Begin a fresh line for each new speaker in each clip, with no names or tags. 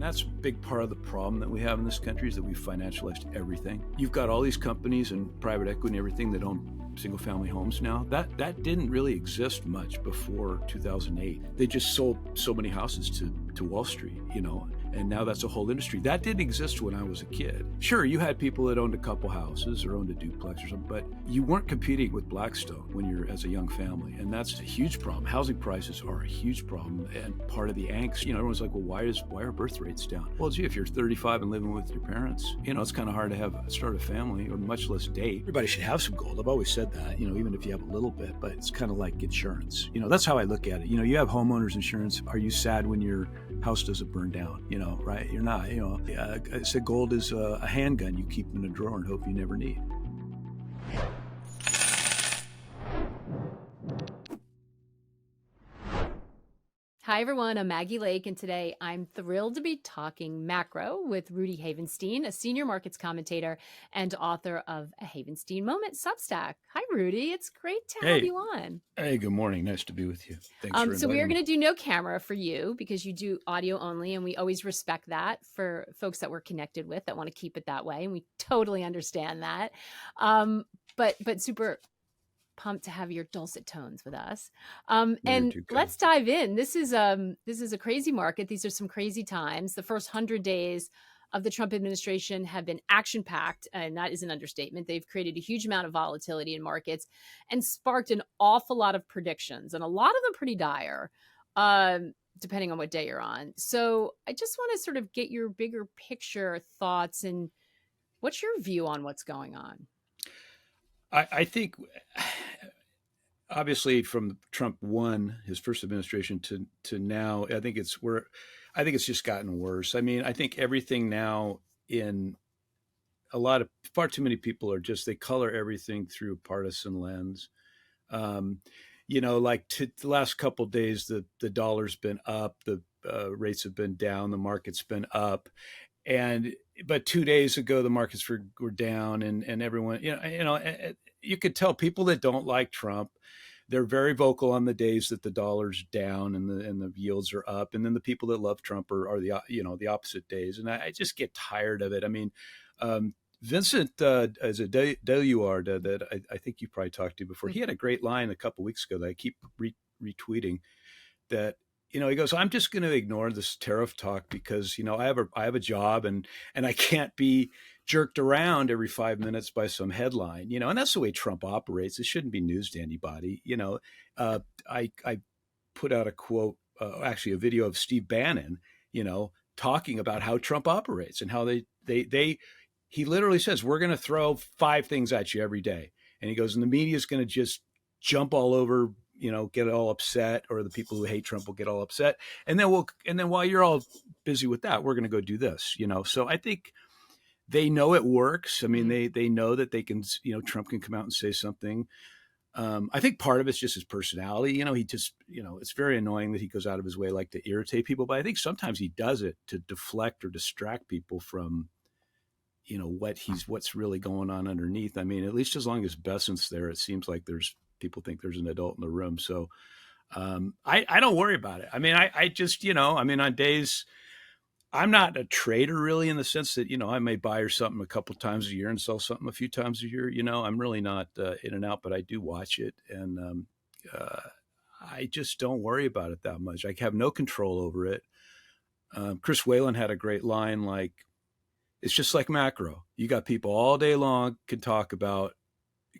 that's a big part of the problem that we have in this country is that we've financialized everything. You've got all these companies and private equity and everything that own single family homes now. That didn't really exist much before 2008. They just sold so many houses to Wall Street, and now that's a whole industry. That didn't exist when I was a kid. Sure, you had people that owned a couple houses or owned a duplex or something, but you weren't competing with Blackstone when you're as a young family. And that's a huge problem. Housing prices are a huge problem and part of the angst. Everyone's like, well, why are birth rates down? Well, gee, if you're 35 and living with your parents, it's kind of hard to start a family or much less date. Everybody should have some gold. I've always said that, even if you have a little bit, but it's kind of like insurance. That's how I look at it. You have homeowners insurance. Are you sad when your house doesn't burn down? Right? You're not, I said gold is a handgun you keep in a drawer and hope you never need.
Hi, everyone. I'm Maggie Lake, and today I'm thrilled to be talking macro with Rudy Havenstein, a senior markets commentator and author of a Havenstein Moment Substack. Hi, Rudy. It's great to have you on.
Hey, good morning. Nice to be with you. Thanks for inviting
So we are
me.
going to do no camera for you because you do audio only, and we always respect that for folks that we're connected with that want to keep it that way, and we totally understand that. But super pumped to have your dulcet tones with us. And let's dive in. This is a crazy market. These are some crazy times. The first 100 days of the Trump administration have been action-packed, and that is an understatement. They've created a huge amount of volatility in markets and sparked an awful lot of predictions, and a lot of them pretty dire, depending on what day you're on. So I just want to sort of get your bigger picture thoughts, and what's your view on what's going on?
I think, obviously, from Trump 1, his first administration to now, I think it's just gotten worse. I mean, I think everything now in far too many people they color everything through a partisan lens. Like the last couple of days, the dollar's been up, the rates have been down, the market's been up. But 2 days ago, the markets were down, and everyone, you could tell people that don't like Trump, they're very vocal on the days that the dollar's down and the yields are up, and then the people that love Trump are the opposite days, and I just get tired of it. I mean, Vincent as a Deluard that I think you probably talked to before, he had a great line a couple weeks ago that I keep retweeting that. He goes, I'm just going to ignore this tariff talk because, I have a job and I can't be jerked around every 5 minutes by some headline, and that's the way Trump operates. It shouldn't be news to anybody. I put out a quote, actually a video of Steve Bannon, talking about how Trump operates and how he literally says, we're going to throw 5 things at you every day. And he goes, and the media is going to just jump all over, get all upset, or the people who hate Trump will get all upset. And then while you're all busy with that, we're going to go do this, So I think they know it works. I mean, they know that they can, Trump can come out and say something. I think part of it's just his personality. He just, it's very annoying that he goes out of his way, like to irritate people. But I think sometimes he does it to deflect or distract people from, what's really going on underneath. I mean, at least as long as Bessent's there, it seems like people think there's an adult in the room. So I don't worry about it. I mean, I just, on days, I'm not a trader really in the sense that, I may buy or something a couple times a year and sell something a few times a year. I'm really not in and out, but I do watch it. And I just don't worry about it that much. I have no control over it. Chris Whalen had a great line, like, it's just like macro. You got people all day long can talk about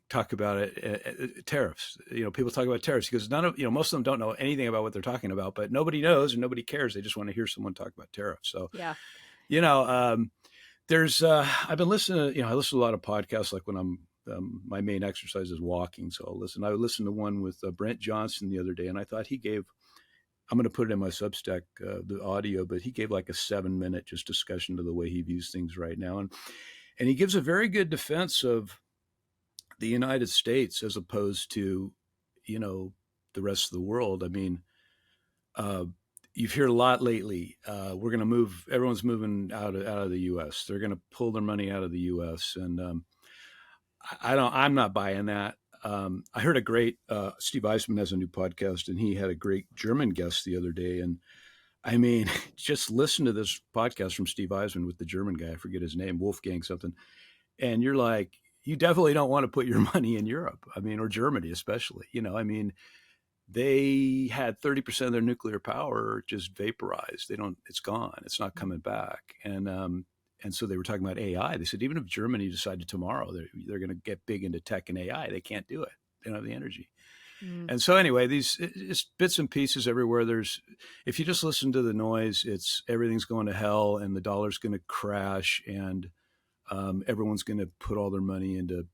it, tariffs. People talk about tariffs because most of them don't know anything about what they're talking about, but nobody knows and nobody cares. They just want to hear someone talk about tariffs. So,
yeah,
there's, I've been listening to, I listen to a lot of podcasts, like when I'm, my main exercise is walking. So I listened to one with Brent Johnson the other day, and I thought I'm going to put it in my Substack, the audio, but he gave like a 7-minute just discussion to the way he views things right now. And he gives a very good defense of the United States as opposed to, the rest of the world. I mean, you've heard a lot lately. We're going to move. Everyone's moving out of the U.S. They're going to pull their money out of the U.S. And I'm not buying that. I heard a great Steve Eisman has a new podcast, and he had a great German guest the other day, and I mean, just listen to this podcast from Steve Eisman with the German guy. I forget his name, Wolfgang something. And you're like, you definitely don't want to put your money in Europe. I mean, or Germany, especially. I mean, they had 30% of their nuclear power just vaporized. It's gone. It's not coming back. And so they were talking about AI. They said, even if Germany decided tomorrow they're going to get big into tech and AI, they can't do it. They don't have the energy.
Mm.
And so anyway, these it's bits and pieces everywhere. If you just listen to the noise, it's everything's going to hell, and the dollar's going to crash, and everyone's going to put all their money into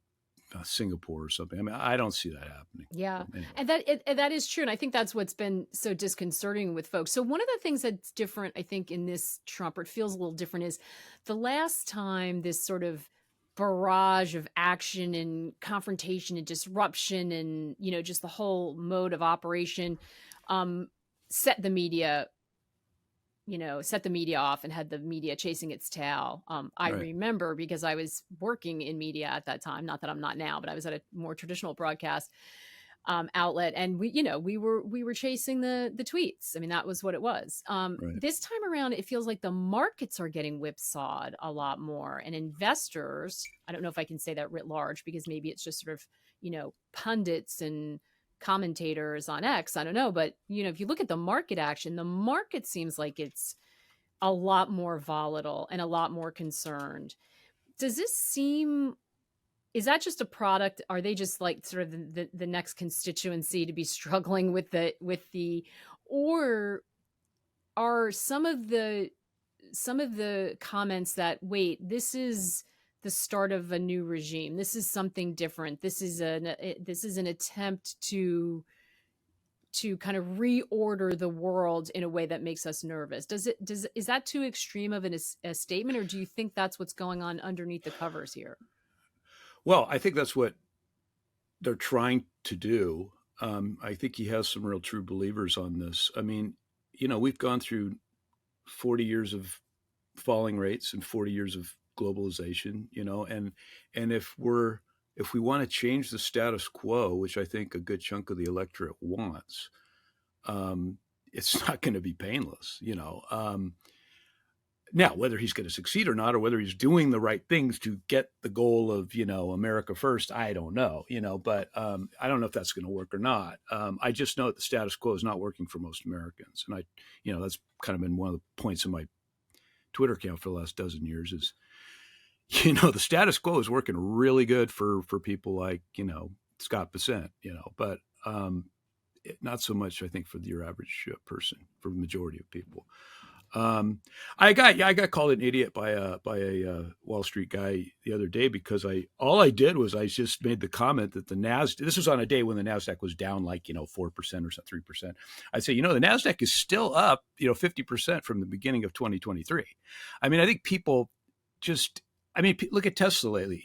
Singapore or something. I mean, I don't see that happening.
Yeah.
Anyway.
And that is true. And I think that's what's been so disconcerting with folks. So one of the things that's different, I think, in this Trump, or it feels a little different, is the last time this sort of barrage of action and confrontation and disruption and, just the whole mode of operation set the media off and had the media chasing its tail. I
Right.
remember, because I was working in media at that time, not that I'm not now, but I was at a more traditional broadcast outlet, and we were chasing the tweets. I mean, that was what it was.
Right.
This time around, it feels like the markets are getting whipsawed a lot more, and investors, I don't know if I can say that writ large, because maybe it's just sort of, pundits and commentators on X, I don't know, but if you look at the market action, the market seems like it's a lot more volatile and a lot more concerned. Does this seem, is that just a product? Are they just like sort of the next constituency to be struggling with or are some of the comments that, wait, this is the start of a new regime, this is something different, this is an attempt to kind of reorder the world in a way that makes us nervous? Is that too extreme of a statement, or do you think that's what's going on underneath the covers here?
Well, I think that's what they're trying to do. I think he has some real true believers on this. I mean, we've gone through 40 years of falling rates and 40 years of globalization, and if we want to change the status quo, which I think a good chunk of the electorate wants, it's not going to be painless. Now, whether he's going to succeed or not, or whether he's doing the right things to get the goal of, America first, I don't know, but I don't know if that's going to work or not. I just know that the status quo is not working for most Americans. And that's kind of been one of the points of my Twitter account for the last dozen years is, the status quo is working really good for people like, Scott Bessent, but not so much, I think, for your average person, for the majority of people. I got called an idiot by a Wall Street guy the other day because all I did was I just made the comment that the Nasdaq. This was on a day when the Nasdaq was down like 4% or 3%. I'd say the Nasdaq is still up 50% from the beginning of 2023. I mean, I think people just look at Tesla lately.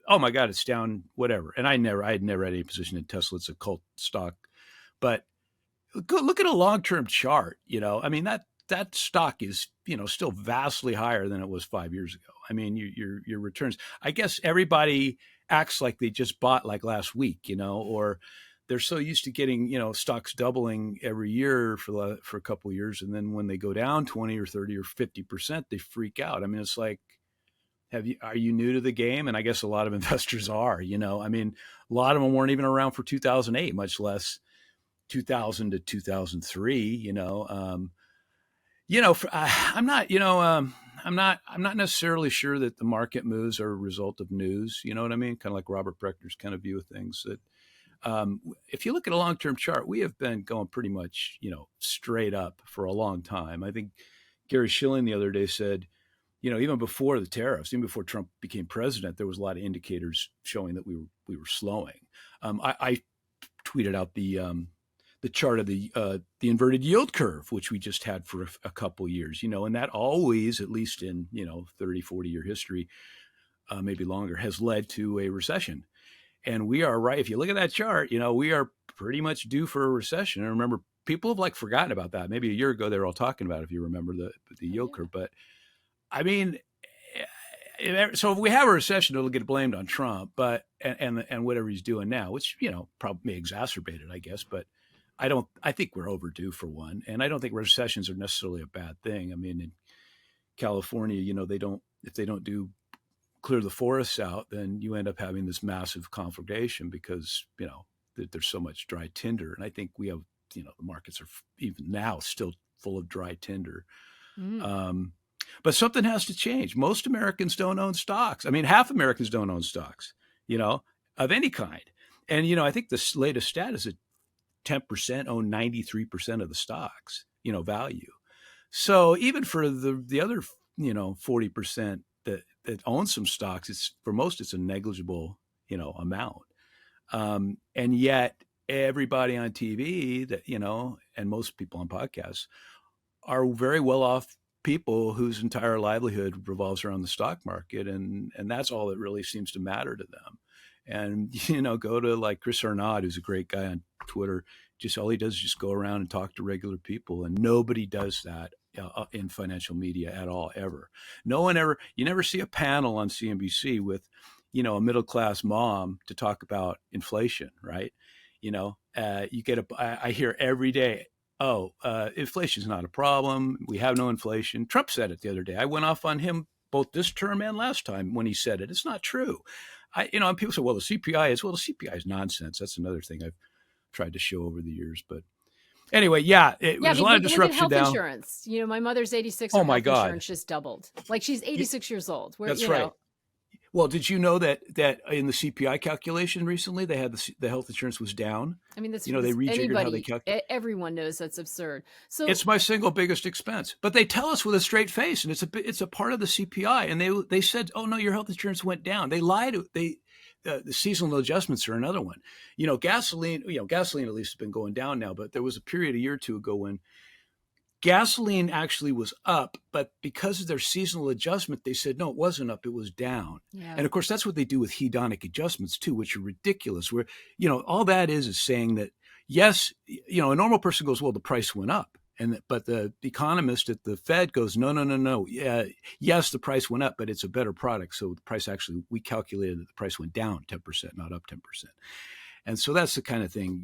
Oh my God, it's down whatever. And I had never had any position in Tesla. It's a cult stock, but look at a long term chart. That stock is, still vastly higher than it was 5 years ago. I mean, your returns, I guess everybody acts like they just bought like last week, or they're so used to getting, stocks doubling every year for a couple of years. And then when they go down 20 or 30 or 50%, they freak out. I mean, it's like, are you new to the game? And I guess a lot of investors are, a lot of them weren't even around for 2008, much less 2000 to 2003, I'm not necessarily sure that the market moves are a result of news. You know what I mean? Kind of like Robert Brechner's kind of view of things. That if you look at a long-term chart, we have been going pretty much, straight up for a long time. I think Gary Schilling the other day said, even before the tariffs, even before Trump became president, there was a lot of indicators showing that we were slowing. I tweeted out the chart of the inverted yield curve, which we just had for a couple years, and that always, at least in 30, 40-year history, maybe longer, has led to a recession. And we are right. If you look at that chart, we are pretty much due for a recession. And remember, people have forgotten about that. Maybe a year ago they were all talking about it, if you remember the yield curve. But I mean, so if we have a recession, it'll get blamed on Trump, but and whatever he's doing now, which probably may exacerbate it, I guess, but. I think we're overdue for one. And I don't think recessions are necessarily a bad thing. I mean, in California, if they don't do clear the forests out, then you end up having this massive conflagration because, there's so much dry tinder. And I think we have, the markets are even now still full of dry tinder.
Mm.
But something has to change. Most Americans don't own stocks. I mean, half Americans don't own stocks, of any kind. And, I think the latest stat is that 10% own 93% of the stocks, value. So even for the other, 40% that own some stocks, for most, it's a negligible, amount. And yet everybody on TV and most people on podcasts are very well off people whose entire livelihood revolves around the stock market. And that's all that really seems to matter to them. And, go to like Chris Arnaud, who's a great guy on Twitter. Just all he does is just go around and talk to regular people. And nobody does that in financial media at all, ever. No one ever, you never see a panel on CNBC with, a middle-class mom to talk about inflation, right? You get I hear every day, inflation is not a problem. We have no inflation. Trump said it the other day. I went off on him both this term and last time when he said it. It's not true. And people say, well, the CPI is nonsense. That's another thing I've tried to show over the years. But anyway, there's a lot of disruption
look at health
now.
insurance. My mother's 86.
Oh
Her
my
health
God.
insurance just doubled. Like she's 86 years old.
That's right. Well, did you know that in the CPI calculation recently, they had the health insurance was down?
I mean, that's
they rejiggered how they calculate.
Everyone knows that's absurd. So
it's my single biggest expense, but they tell us with a straight face, and it's a part of the CPI. And they said, oh no, your health insurance went down. They lied. The seasonal adjustments are another one. Gasoline at least has been going down now, but there was a period a year or two ago when gasoline actually was up, but because of their seasonal adjustment, they said, no, it wasn't up, it was down.
Yeah.
And of course, that's what they do with hedonic adjustments too, which are ridiculous, where, all that is saying that, yes, a normal person goes, well, the price went up. But the economist at the Fed goes, no. Yes, the price went up, but it's a better product. So the price we calculated that the price went down 10%, not up 10%. And so that's the kind of thing,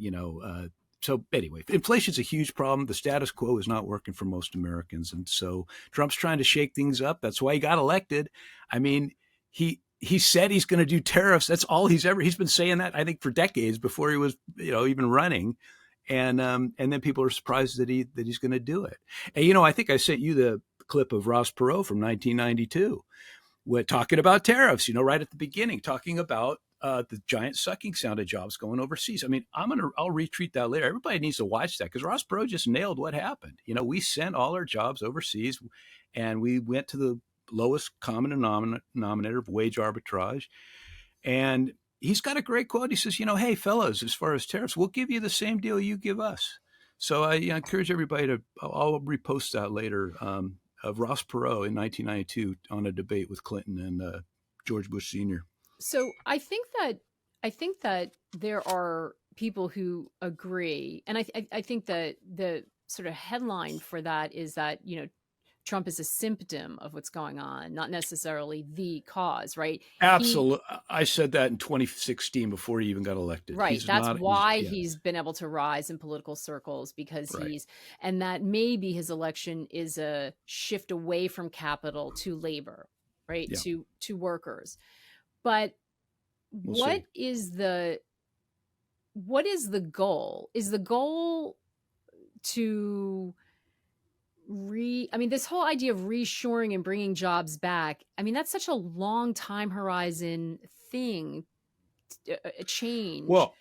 So anyway, inflation's a huge problem. The status quo is not working for most Americans. And so Trump's trying to shake things up. That's why he got elected. I mean, he said he's going to do tariffs. That's all he's been saying that, I think, for decades before he was, even running. And then people are surprised that he's going to do it. And, I think I sent you the clip of Ross Perot from 1992, talking about tariffs, right at the beginning, talking about the giant sucking sound of jobs going overseas. I mean, I'll retweet that later. Everybody needs to watch that because Ross Perot just nailed what happened. We sent all our jobs overseas and we went to the lowest common denominator of wage arbitrage. And he's got a great quote. He says, hey, fellows, as far as tariffs, we'll give you the same deal you give us. So I encourage everybody I'll repost that later, of Ross Perot in 1992 on a debate with Clinton and George Bush Sr.
So I think that there are people who agree, and I think that the sort of headline for that is that Trump is a symptom of what's going on, not necessarily the cause, right?
Absolutely. I said that in 2016 before he even got elected.
Right. That's why he's been able to rise in political circles because and that maybe his election is a shift away from capital to labor, right? Yeah. To workers. But what is the goal? Is the goal to this whole idea of reshoring and bringing jobs back, that's such a long time horizon thing, a change.
Well,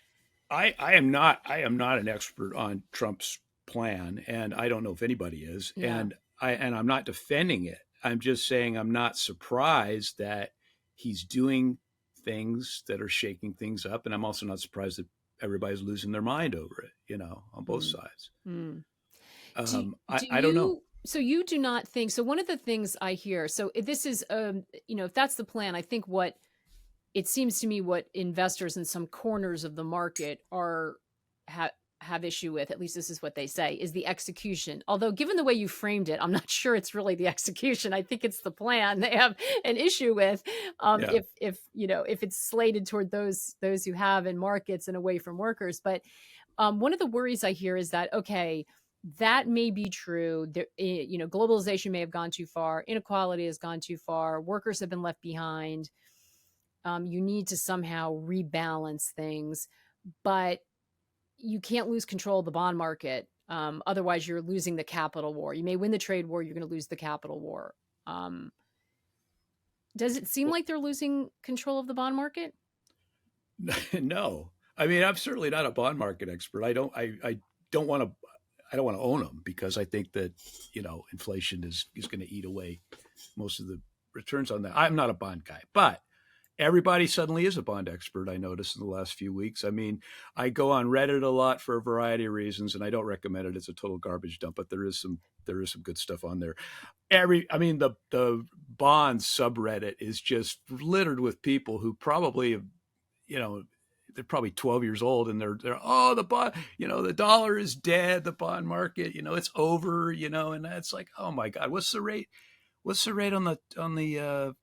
I am not an expert on Trump's plan, and I don't know if anybody is. Yeah. And I'm not defending it. I'm just saying I'm not surprised that he's doing things that are shaking things up. And I'm also not surprised that everybody's losing their mind over it, on both sides. I don't know.
So you do not think, so one of the things I hear, so if this is, if that's the plan, I think it seems to me what investors in some corners of the market have issue with, at least this is what they say, is the execution. Although given the way you framed it, I'm not sure it's really the execution. I think it's the plan they have an issue with. If it's slated toward those who have in markets and away from workers. But One of the worries I hear is that, okay, that may be true. There, globalization may have gone too far. Inequality has gone too far. Workers have been left behind. You need to somehow rebalance things, but you can't lose control of the bond market. Otherwise, you're losing the capital war. You may win the trade war. You're going to lose the capital war. Does it seem
Well,
like they're losing control of the bond market?
no, I mean, I'm certainly not a bond market expert. I don't want to, I don't want to own them because I think that, inflation is going to eat away most of the returns on that. I'm not a bond guy, but everybody suddenly is a bond expert. I noticed in the last few weeks. I mean, I go on Reddit a lot for a variety of reasons, and I don't recommend it. It's a total garbage dump, but there is some good stuff on there. I mean, the bond subreddit is just littered with people who probably have, you know, they're probably 12 years old, and they're oh, the bond, the dollar is dead, the bond market, it's over, and that's like, oh my god, what's the rate on the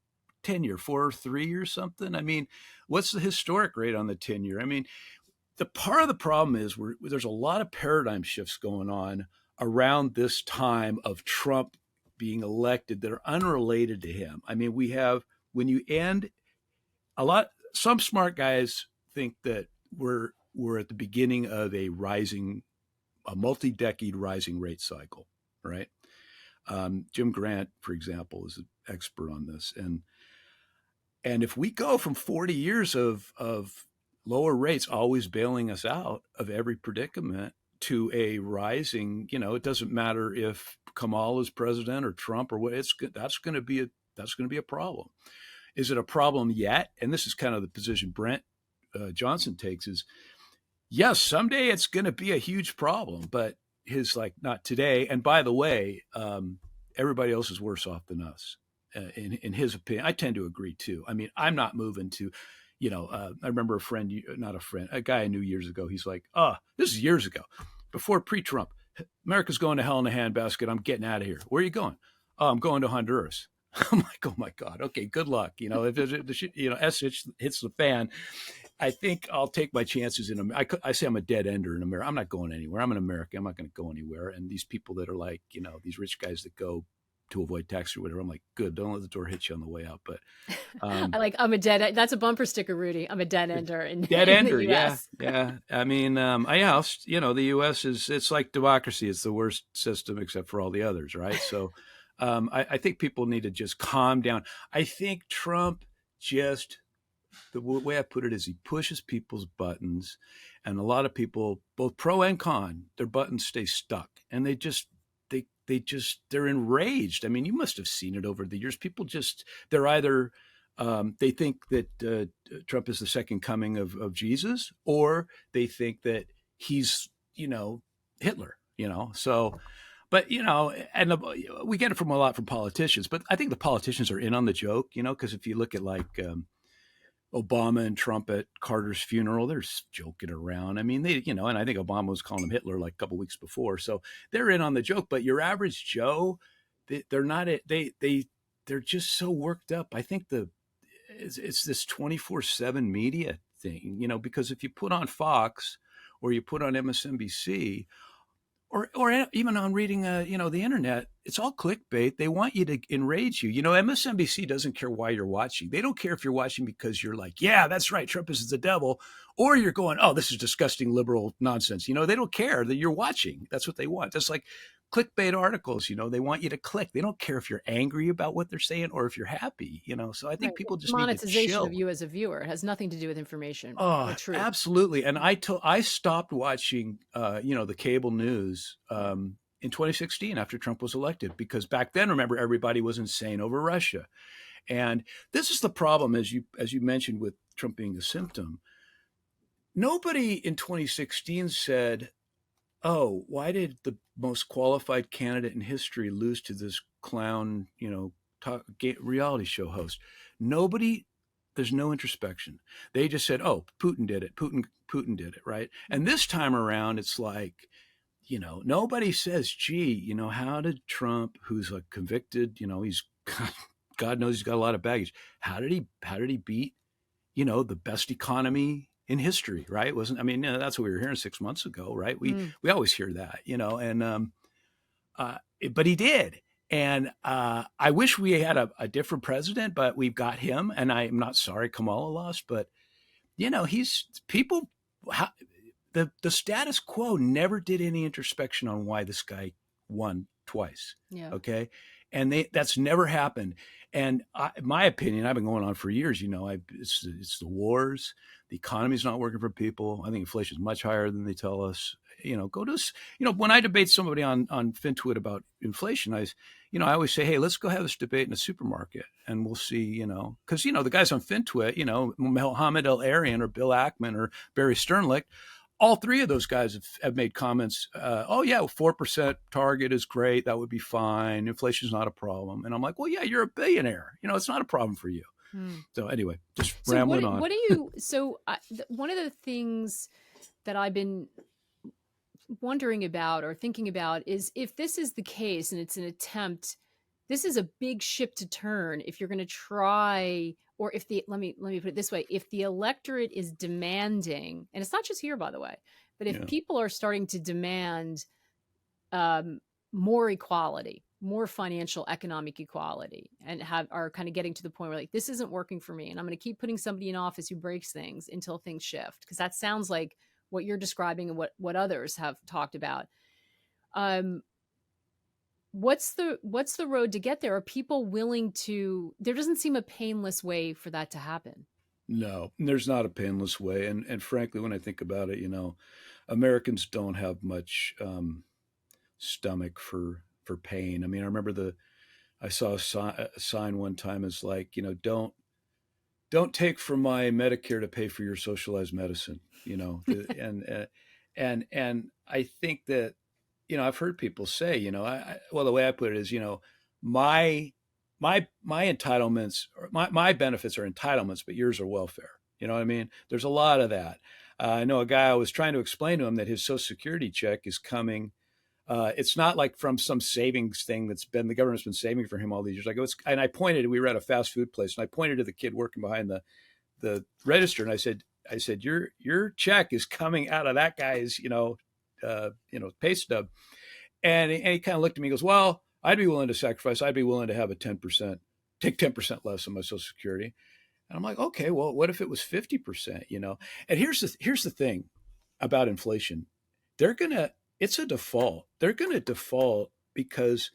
10 year, 4.3 or something? I mean, what's the historic rate on the 10 year? I mean, the part of the problem is there's a lot of paradigm shifts going on around this time of Trump being elected that are unrelated to him. I mean, we have, when you end some smart guys think that we're at the beginning of a multi-decade rising rate cycle, right? Jim Grant, for example, is an expert on this, and if we go from 40 years of lower rates always bailing us out of every predicament to a rising, it doesn't matter if Kamal is president or Trump or what, that's going to be a problem. Is it a problem yet? And this is kind of the position Brent Johnson takes: is yes, someday it's going to be a huge problem, but his like, not today. And by the way, everybody else is worse off than us. In his opinion, I tend to agree too. I mean, I'm not moving to, I remember a guy I knew years ago. He's like, this is years ago, before pre-Trump. America's going to hell in a handbasket. I'm getting out of here. Where are you going? Oh, I'm going to Honduras. I'm like, oh my God. Okay, good luck. If S hits the fan, I think I'll take my chances in America. I say I'm a dead ender in America. I'm not going anywhere. I'm an American. I'm not going to go anywhere. And these people that are like, these rich guys that go to avoid tax or whatever, I'm like, good. Don't let the door hit you on the way out. But
I'm a dead. That's a bumper sticker, Rudy. I'm a dead ender
dead
in the
ender. Yeah.
U.S.
Yeah. I mean, the U.S. it's like democracy. It's the worst system except for all the others. Right. So I think people need to just calm down. I think Trump the way I put it is he pushes people's buttons, and a lot of people, both pro and con, their buttons stay stuck, and they're enraged. I mean, you must have seen it over the years. People they're either they think that Trump is the second coming of Jesus, or they think that he's Hitler. So. But and we get it from a lot from politicians. But I think the politicians are in on the joke, because if you look at like Obama and Trump at Carter's funeral, they're joking around. I mean, and I think Obama was calling him Hitler like a couple of weeks before, so they're in on the joke. But your average Joe, they're not. They're just so worked up. I think it's this 24/7 media thing, because if you put on Fox or you put on MSNBC, or even on reading, the internet, it's all clickbait. They want you to enrage you. MSNBC doesn't care why you're watching. They don't care if you're watching because you're like, yeah, that's right, Trump is the devil, or you're going, oh, this is disgusting liberal nonsense. They don't care that you're watching. That's what they want. Just like clickbait articles, they want you to click. They don't care if you're angry about what they're saying or if you're happy. So I think
Right.
people just need to
Monetization of
chill.
you as a viewer. It has nothing to do with information or
Oh,
truth.
absolutely. And I stopped watching, the cable news in 2016 after Trump was elected, because back then, remember, everybody was insane over Russia. And this is the problem, as you mentioned, with Trump being a symptom. Nobody in 2016 said, "Oh, why did the most qualified candidate in history lose to this clown, reality show host?" Nobody. There's no introspection. They just said, "Oh, Putin did it. Putin did it." Right. And this time around, it's like, nobody says, "Gee, how did Trump, who's a convicted, he's God knows he's got a lot of baggage. How did he beat, the best economy in history, right? Wasn't, I mean, that's what we were hearing 6 months ago, right?
Mm.
We always hear that, and uh, but he did. And I wish we had a different president, but we've got him. And I'm not sorry Kamala lost, but he's people. How, the status quo never did any introspection on why this guy won twice.
Yeah.
Okay, and that's never happened. And my opinion, I've been going on for years. It's the wars. The economy's not working for people. I think inflation is much higher than they tell us. Go to when I debate somebody on FinTwit about inflation, I always say, hey, let's go have this debate in a supermarket and we'll see, because, the guys on FinTwit, Mohammed El-Arian or Bill Ackman or Barry Sternlicht, all three of those guys have made comments. Oh yeah, 4% target is great. That would be fine. Inflation's not a problem. And I'm like, well, yeah, you're a billionaire. It's not a problem for you. So anyway, just rambling on.
What do you? So one of the things that I've been wondering about or thinking about is if this is the case and it's an attempt, this is a big ship to turn if you're going to try, or if let me put it this way, if the electorate is demanding, and it's not just here, by the way, but if people are starting to demand more equality, more financial economic equality, and are kind of getting to the point where like, this isn't working for me and I'm going to keep putting somebody in office who breaks things until things shift, because that sounds like what you're describing and what others have talked about. What's the road to get there? Are people willing to? There doesn't seem a painless way for that to happen.
No, there's not a painless way. And frankly, when I think about it, Americans don't have much stomach for pain. I mean, I remember I saw a sign one time as like, don't take from my Medicare to pay for your socialized medicine, and I think that, I've heard people say, well, the way I put it is, my entitlements, or my benefits are entitlements, but yours are welfare. You know what I mean? There's a lot of that. I know a guy, I was trying to explain to him that his Social Security check is coming. It's not like from some savings thing the government's been saving for him all these years. And I pointed, we were at a fast food place, and I pointed to the kid working behind the register, and I said, your check is coming out of that guy's, pay stub. And he kind of looked at me and goes, well, I'd be willing to sacrifice. I'd be willing to have take 10% less on my Social Security. And I'm like, okay, well, what if it was 50%, And here's the thing about inflation. It's a default. They're going to default because,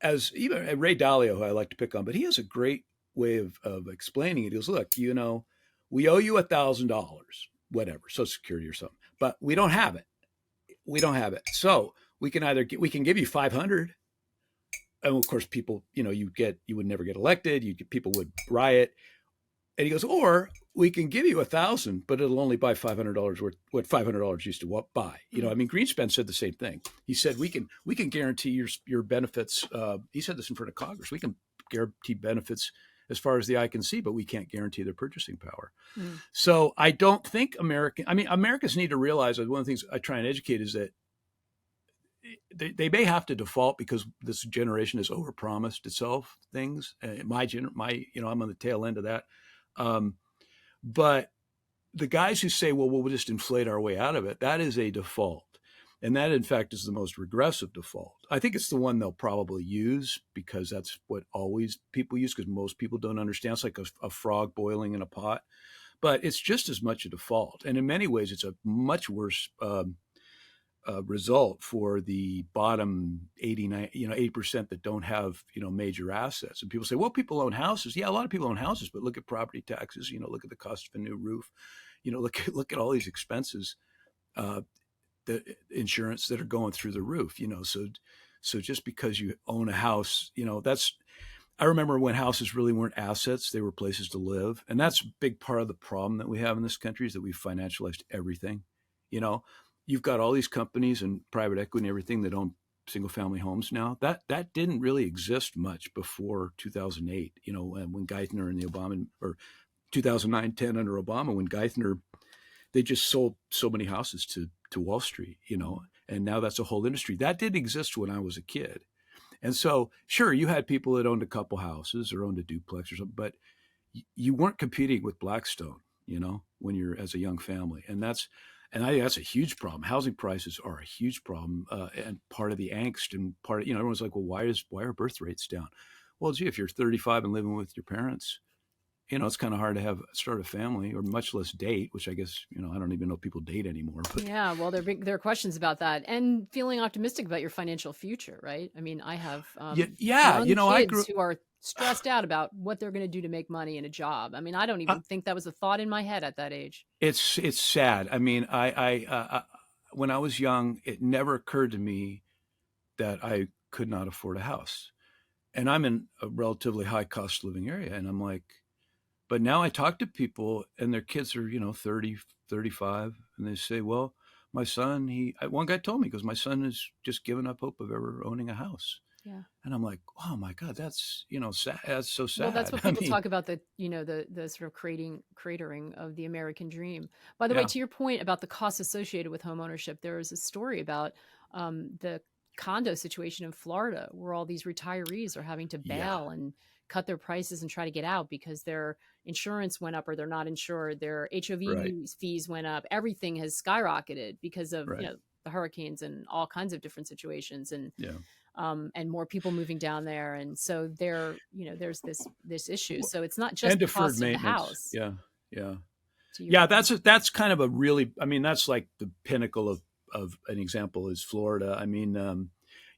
as even Ray Dalio, who I like to pick on, but he has a great way of explaining it. He goes, look, we owe you $1,000, whatever, Social Security or something, but we don't have it. So we can give you 500. And of course, people, you would never get elected. People would riot. And he goes, or we can give you 1,000, but it'll only buy $500 worth what $500 used to buy. I mean, Greenspan said the same thing. He said, we can guarantee your benefits. He said this in front of Congress. We can guarantee benefits as far as the eye can see, but we can't guarantee their purchasing power. So I don't think Americans need to realize that one of the things I try and educate is that they may have to default because this generation has overpromised itself things. I'm on the tail end of that. But the guys who say, well, we'll just inflate our way out of it, that is a default. And that, in fact, is the most regressive default. I think it's the one they'll probably use because that's what always people use, because most people don't understand. It's like a frog boiling in a pot. But it's just as much a default. And in many ways, it's a much worse result for the bottom 80% that don't have, major assets. And people say, well, people own houses. Yeah, a lot of people own houses, but look at property taxes, look at the cost of a new roof, look at all these expenses, the insurance that are going through the roof, so just because you own a house, I remember when houses really weren't assets, they were places to live. And that's a big part of the problem that we have in this country is that we've financialized everything. You've got all these companies and private equity and everything that own single family homes now. That didn't really exist much before 2008, when Geithner and the Obama, or 2009, 10 under Obama, when Geithner, they just sold so many houses to Wall Street, and now that's a whole industry. That didn't exist when I was a kid. And so, sure, you had people that owned a couple houses or owned a duplex or something, but you weren't competing with Blackstone. when you're as a young family. And I think that's a huge problem. Housing prices are a huge problem, and part of the angst, and part of, everyone's like, well, why are birth rates down? Well, gee, if you're 35 and living with your parents, it's kind of hard to start a family, or much less date, which I guess, I don't even know if people date anymore. But
yeah, well, there are questions about that, and feeling optimistic about your financial future, right? I mean, I have
yeah,
young
I
kids
grew.
who are stressed out about what they're going to do to make money in a job. I mean, I don't
Uh,
even think that was a thought in my head at that age.
it's sad. I mean, when I was young, it never occurred to me that I could not afford a house, and I'm in a relatively high cost living area, and I'm like, but now I talk to people and their kids are, 30, 35, and they say, well, my son, one guy told me, because my son has just given up hope of ever owning a house.
Yeah.
And I'm like, oh my God, that's, sad. That's so
Well, that's
sad.
what
I
people
mean,
talk about, the sort of cratering of the American dream. By the way,
yeah,
to your point about the costs associated with home ownership, there is a story about the condo situation in Florida where all these retirees are having to
yeah,
bail and cut their prices and try to get out because their insurance went up or they're not insured, their
right,
HOV fees went up, everything has skyrocketed because of,
right.
the hurricanes and all kinds of different situations.
Yeah.
And more people moving down there, and so there's this issue. So it's not
And
just the
deferred
cost of the
maintenance.
house.
Yeah. Yeah.
To your
Yeah.
point,
That's kind of a really, I mean, that's like the pinnacle of an example is Florida. I mean,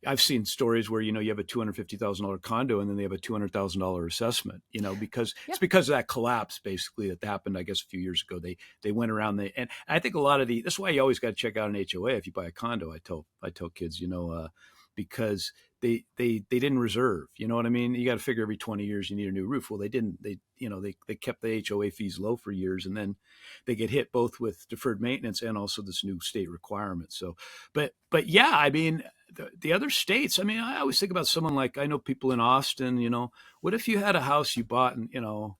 I've seen stories where, you have a $250,000 condo and then they have a $200,000 assessment, because
yeah,
it's because of that collapse basically that happened, I guess, a few years ago. They went around and I think a lot of that's why you always got to check out an HOA if you buy a condo. I tell kids, because they didn't reserve, you know what I mean? You got to figure every 20 years you need a new roof. Well, they didn't, they kept the HOA fees low for years, and then they get hit both with deferred maintenance and also this new state requirement. So, but yeah, I mean, the other states, I mean, I always think about someone like, I know people in Austin, what if you had a house you bought,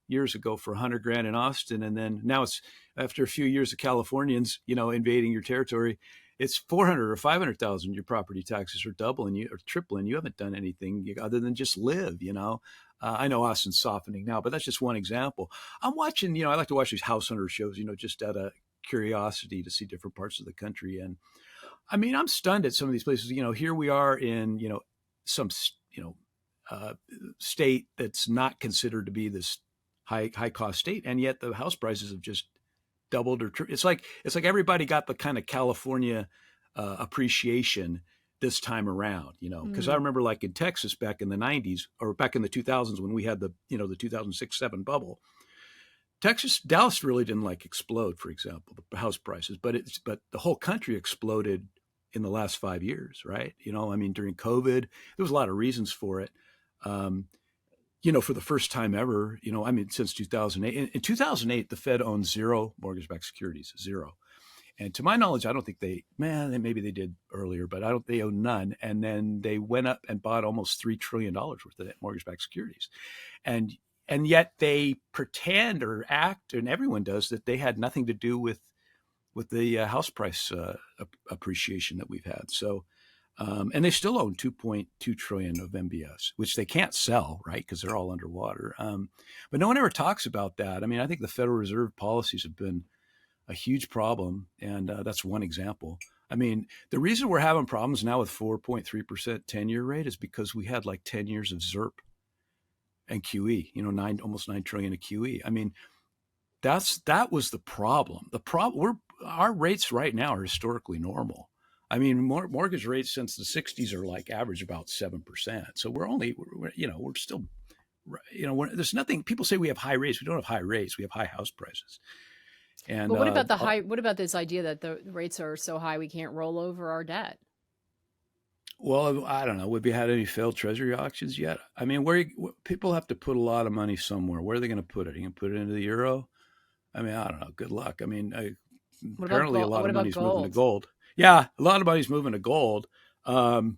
years ago for 100 grand in Austin, and then now it's after a few years of Californians, invading your territory, it's 400 or 500,000. Your property taxes are doubling, you or tripling. You haven't done anything other than just live. I know Austin's softening now, but that's just one example. I'm watching. I like to watch these house hunter shows. Just out of curiosity to see different parts of the country. And I mean, I'm stunned at some of these places. Here we are in some uh, state that's not considered to be this high cost state, and yet the house prices have just doubled or it's like everybody got the kind of California appreciation this time around, because I
mm,
remember like in Texas back in the 90s or back in the 2000s when we had the 2006-7 bubble. Dallas really didn't like explode, for example, the house prices, but the whole country exploded in the last 5 years, right? I mean, during COVID, there was a lot of reasons for it. Um, for the first time ever, I mean, since 2008. In 2008, the Fed owned zero mortgage-backed securities, zero. And to my knowledge, I don't think maybe they did earlier, but they own none. And then they went up and bought almost $3 trillion worth of mortgage-backed securities. And and yet they pretend or act, and everyone does, that they had nothing to do with the house price appreciation that we've had. So, and they still own 2.2 trillion of MBS, which they can't sell, right? Because they're all underwater. But no one ever talks about that. I mean, I think the Federal Reserve policies have been a huge problem, and that's one example. I mean, the reason we're having problems now with 4.3% 10-year rate is because we had like 10 years of ZIRP and QE. Almost 9 trillion of QE. I mean, that was the problem. Our rates right now are historically normal. I mean, mortgage rates since the 60s are like average about 7%. So we're still, there's nothing. People say we have high rates. We don't have high rates. We have high house prices. And
but what about what about this idea that the rates are so high we can't roll over our debt?
well, I don't know. Have you had any failed treasury auctions yet? I mean, people have to put a lot of money somewhere. Where are they going to put it? Are you going to put it into the euro? I mean, I don't know. Good luck. I mean,
What about
apparently a
gold?
lot
What
of
about
money's moving to
gold?
gold. Yeah, a lot of money's moving to gold. Um,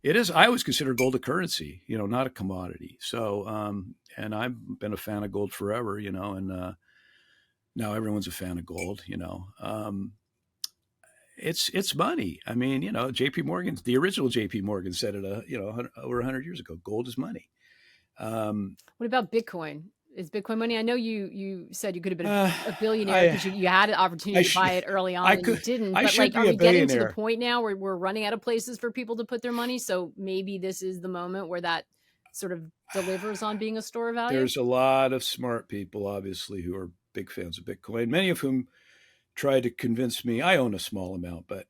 it is. I always consider gold a currency, not a commodity. So, and I've been a fan of gold forever, and now everyone's a fan of gold. It's money. I mean, J.P. Morgan, the original J.P. Morgan said it, over 100 years ago. Gold is money. Um,
What about Bitcoin? is Bitcoin money? I know you said you could have been
Uh,
a billionaire
I
because you had an
I
opportunity to
should
buy it early on
I
and you
could
didn't.
I
But
should
like, are
be a
we getting to the
billionaire.
point now where we're running out of places for people to put their money? So maybe this is the moment where that sort of delivers on being a store of value.
There's a lot of smart people, obviously, who are big fans of Bitcoin. Many of whom try to convince me. I own a small amount, but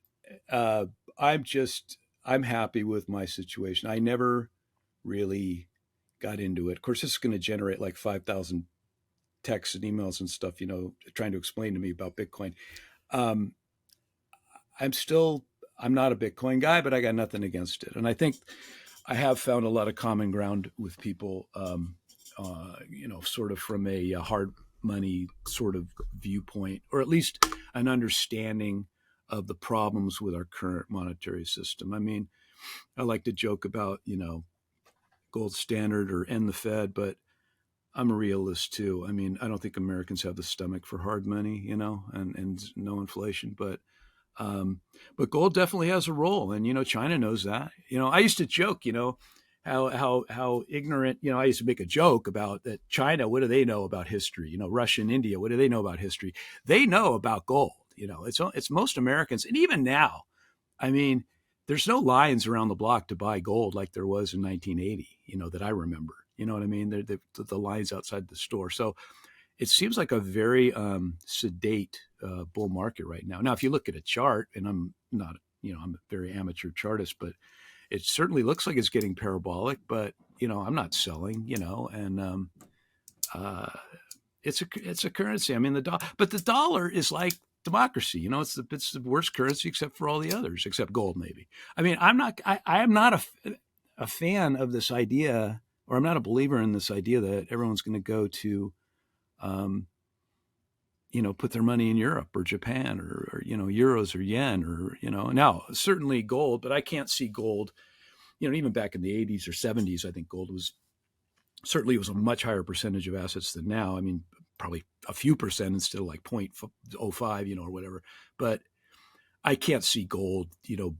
uh, I'm just I'm happy with my situation. I never really got into it. Of course, this is going to generate like 5,000 texts and emails and stuff, trying to explain to me about Bitcoin. Um, I'm still, I'm not a Bitcoin guy, but I got nothing against it. And I think I have found a lot of common ground with people, sort of from a hard money sort of viewpoint, or at least an understanding of the problems with our current monetary system. I mean, I like to joke about, gold standard or end the Fed, but I'm a realist too. I mean, I don't think Americans have the stomach for hard money, and no inflation, um, but gold definitely has a role, and China knows that. I used to joke, how ignorant. I used to make a joke about that. China, what do they know about history? Russia and India, what do they know about history? They know about gold. It's most Americans, and even now, I mean, there's no lines around the block to buy gold like there was in 1980. That I remember. You know what I mean? The lines outside the store. So it seems like a very sedate bull market right now. Now, if you look at a chart, and I'm not, I'm a very amateur chartist, but it certainly looks like it's getting parabolic. But I'm not selling, and uh, it's a currency. I mean, but the dollar is like democracy. It's the worst currency except for all the others, except gold, maybe. I mean, I am not a fan of this idea, or I'm not a believer in this idea that everyone's going to go to um, put their money in Europe or Japan or euros or yen or, now certainly gold, but I can't see gold, even back in the 80s or 70s, I think gold certainly was a much higher percentage of assets than now. I mean, probably a few percent instead of like 0.05, or whatever. But I can't see gold,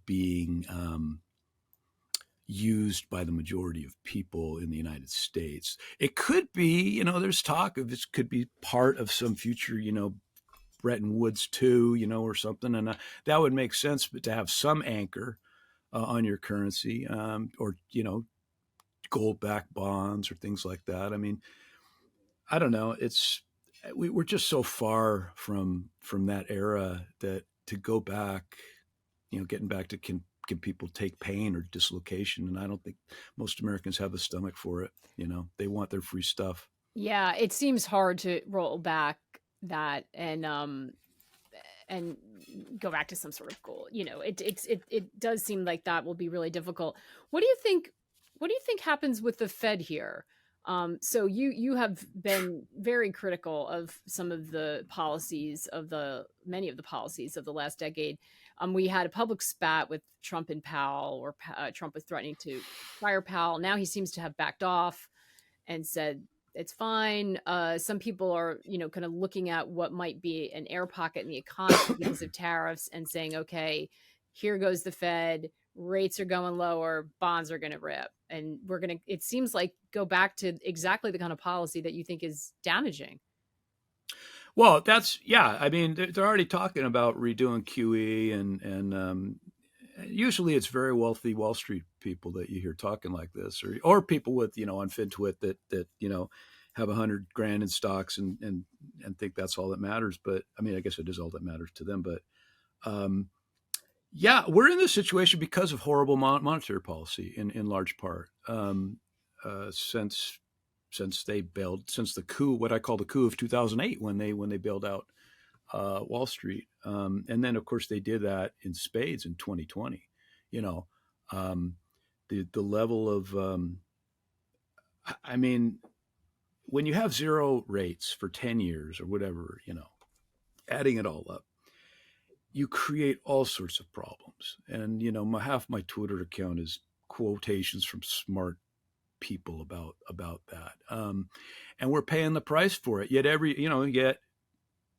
being used by the majority of people in the United States. It could be, there's talk of this could be part of some future, Bretton Woods 2, or something. And that would make sense, but to have some anchor on your currency, or, gold backed bonds or things like that. I mean, I don't know. We're just so far from that era that to go back, getting back to can people take pain or dislocation? And I don't think most Americans have the stomach for it. They want their free stuff.
Yeah, it seems hard to roll back that and go back to some sort of goal. It does seem like that will be really difficult. What do you think? What do you think happens with the Fed here? So you have been very critical of some of the policies of many of the policies of the last decade. We had a public spat with Trump and Powell, or Trump was threatening to fire Powell. Now he seems to have backed off and said it's fine. Some people are, kind of looking at what might be an air pocket in the economy because of tariffs and saying, okay, here goes the Fed, rates are going lower, bonds are going to rip. And it seems like, go back to exactly the kind of policy that you think is damaging.
Well, yeah. I mean, they're already talking about redoing QE, and usually it's very wealthy Wall Street people that you hear talking like this, or people with on FinTwit that have 100 grand in stocks and think that's all that matters. But I mean, I guess it is all that matters to them. But um, yeah, we're in this situation because of horrible monetary policy in large part, since the coup, what I call the coup of 2008, when they bailed out Wall Street, and then of course they did that in spades in 2020. You know, um, the level of I mean, when you have zero rates for 10 years or whatever, adding it all up, you create all sorts of problems. And half my Twitter account is quotations from smart people about that, and we're paying the price for it. Yet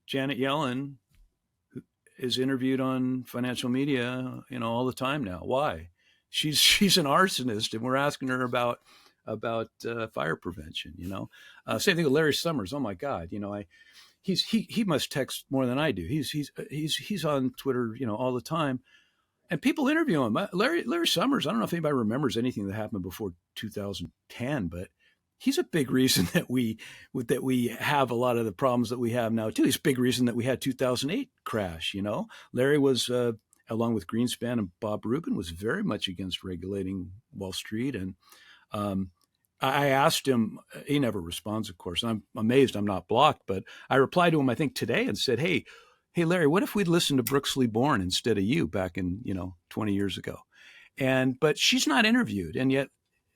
Janet Yellen is interviewed on financial media, all the time now. Why? She's an arsonist, and we're asking her about about fire prevention. Same thing with Larry Summers. Oh my God, he must text more than I do. He's on Twitter, all the time, and people interview him. Larry Summers. I don't know if anybody remembers anything that happened before 2010, but he's a big reason that we have a lot of the problems that we have now too. He's a big reason that we had 2008 crash. Larry was, along with Greenspan and Bob Rubin, was very much against regulating Wall Street. And I asked him, he never responds, of course. I'm amazed I'm not blocked, but I replied to him, I think today, and said, hey, Larry, what if we'd listened to Brooks Lee Bourne instead of you back in, 20 years ago? But she's not interviewed. And yet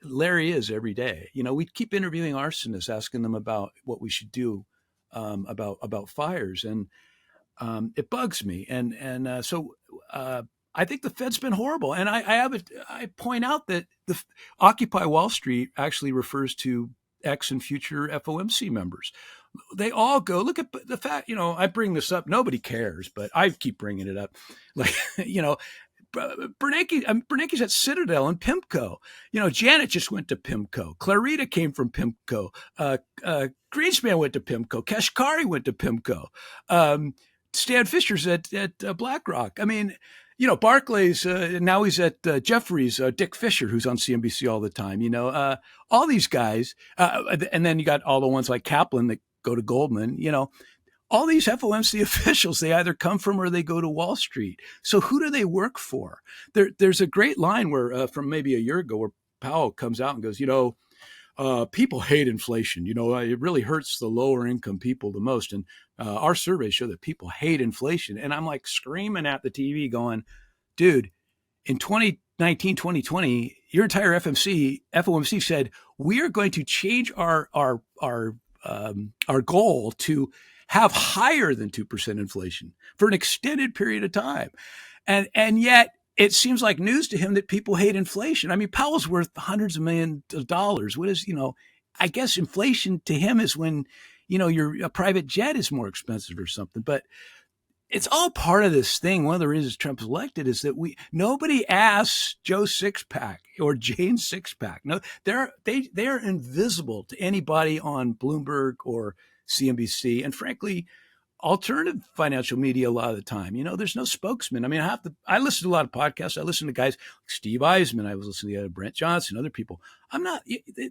Larry is every day. We keep interviewing arsonists, asking them about what we should do about fires. And it bugs me. So I think the Fed's been horrible. And I point out that the Occupy Wall Street actually refers to ex and future FOMC members. They all go, look at the fact, I bring this up. Nobody cares, but I keep bringing it up. Like, Bernanke's at Citadel and PIMCO. Janet just went to PIMCO. Clarita came from PIMCO. Greenspan went to PIMCO. Kashkari went to PIMCO. Stan Fisher's at BlackRock. I mean, Barclays, now he's at Jefferies, Dick Fisher, who's on CNBC all the time. All these guys. And then you got all the ones like Kaplan that go to Goldman, all these FOMC officials, they either come from or they go to Wall Street. So who do they work for? There's a great line where from maybe a year ago where Powell comes out and goes, people hate inflation. It really hurts the lower income people the most. And our surveys show that people hate inflation. And I'm like screaming at the TV going, dude, in 2019, 2020, your entire FOMC said, we are going to change our goal to have higher than 2% inflation for an extended period of time. And yet it seems like news to him that people hate inflation. I mean, Powell's worth hundreds of millions of dollars. What is, I guess inflation to him is when, a private jet is more expensive or something, but it's all part of this thing. One of the reasons Trump's elected is that nobody asks Joe Sixpack or Jane Sixpack. No, they are invisible to anybody on Bloomberg or CNBC, and frankly, alternative financial media a lot of the time. There's no spokesman. I mean, I listen to a lot of podcasts. I listen to guys like Steve Eisman. I was listening to Brent Johnson, other people.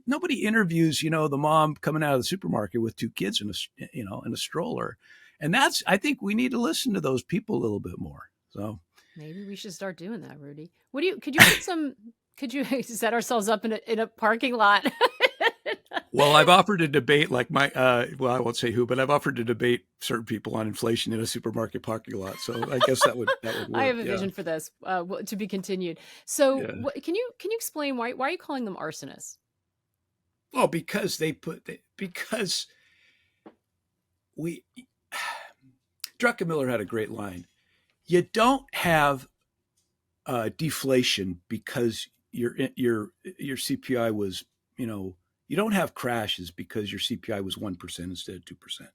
Nobody interviews, the mom coming out of the supermarket with two kids in a stroller. And I think we need to listen to those people a little bit more. So
maybe we should start doing that, Rudy. Could you set ourselves up in a parking lot?
Well, I've offered to debate I won't say who, but I've offered to debate certain people on inflation in a supermarket parking lot. So I guess that would work.
I have a vision for this to be continued. So can you explain why are you calling them arsonists?
Well, because Druckenmiller had a great line. You don't have deflation because your CPI was, you don't have crashes because your CPI was 1% instead of 2%.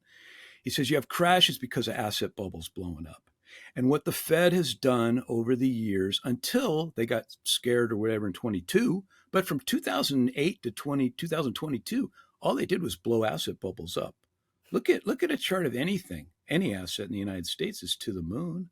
He says you have crashes because of asset bubbles blowing up. And what the Fed has done over the years until they got scared or whatever in 22, but from 2008 to 2022, all they did was blow asset bubbles up. Look at a chart of any asset in the United States is to the moon.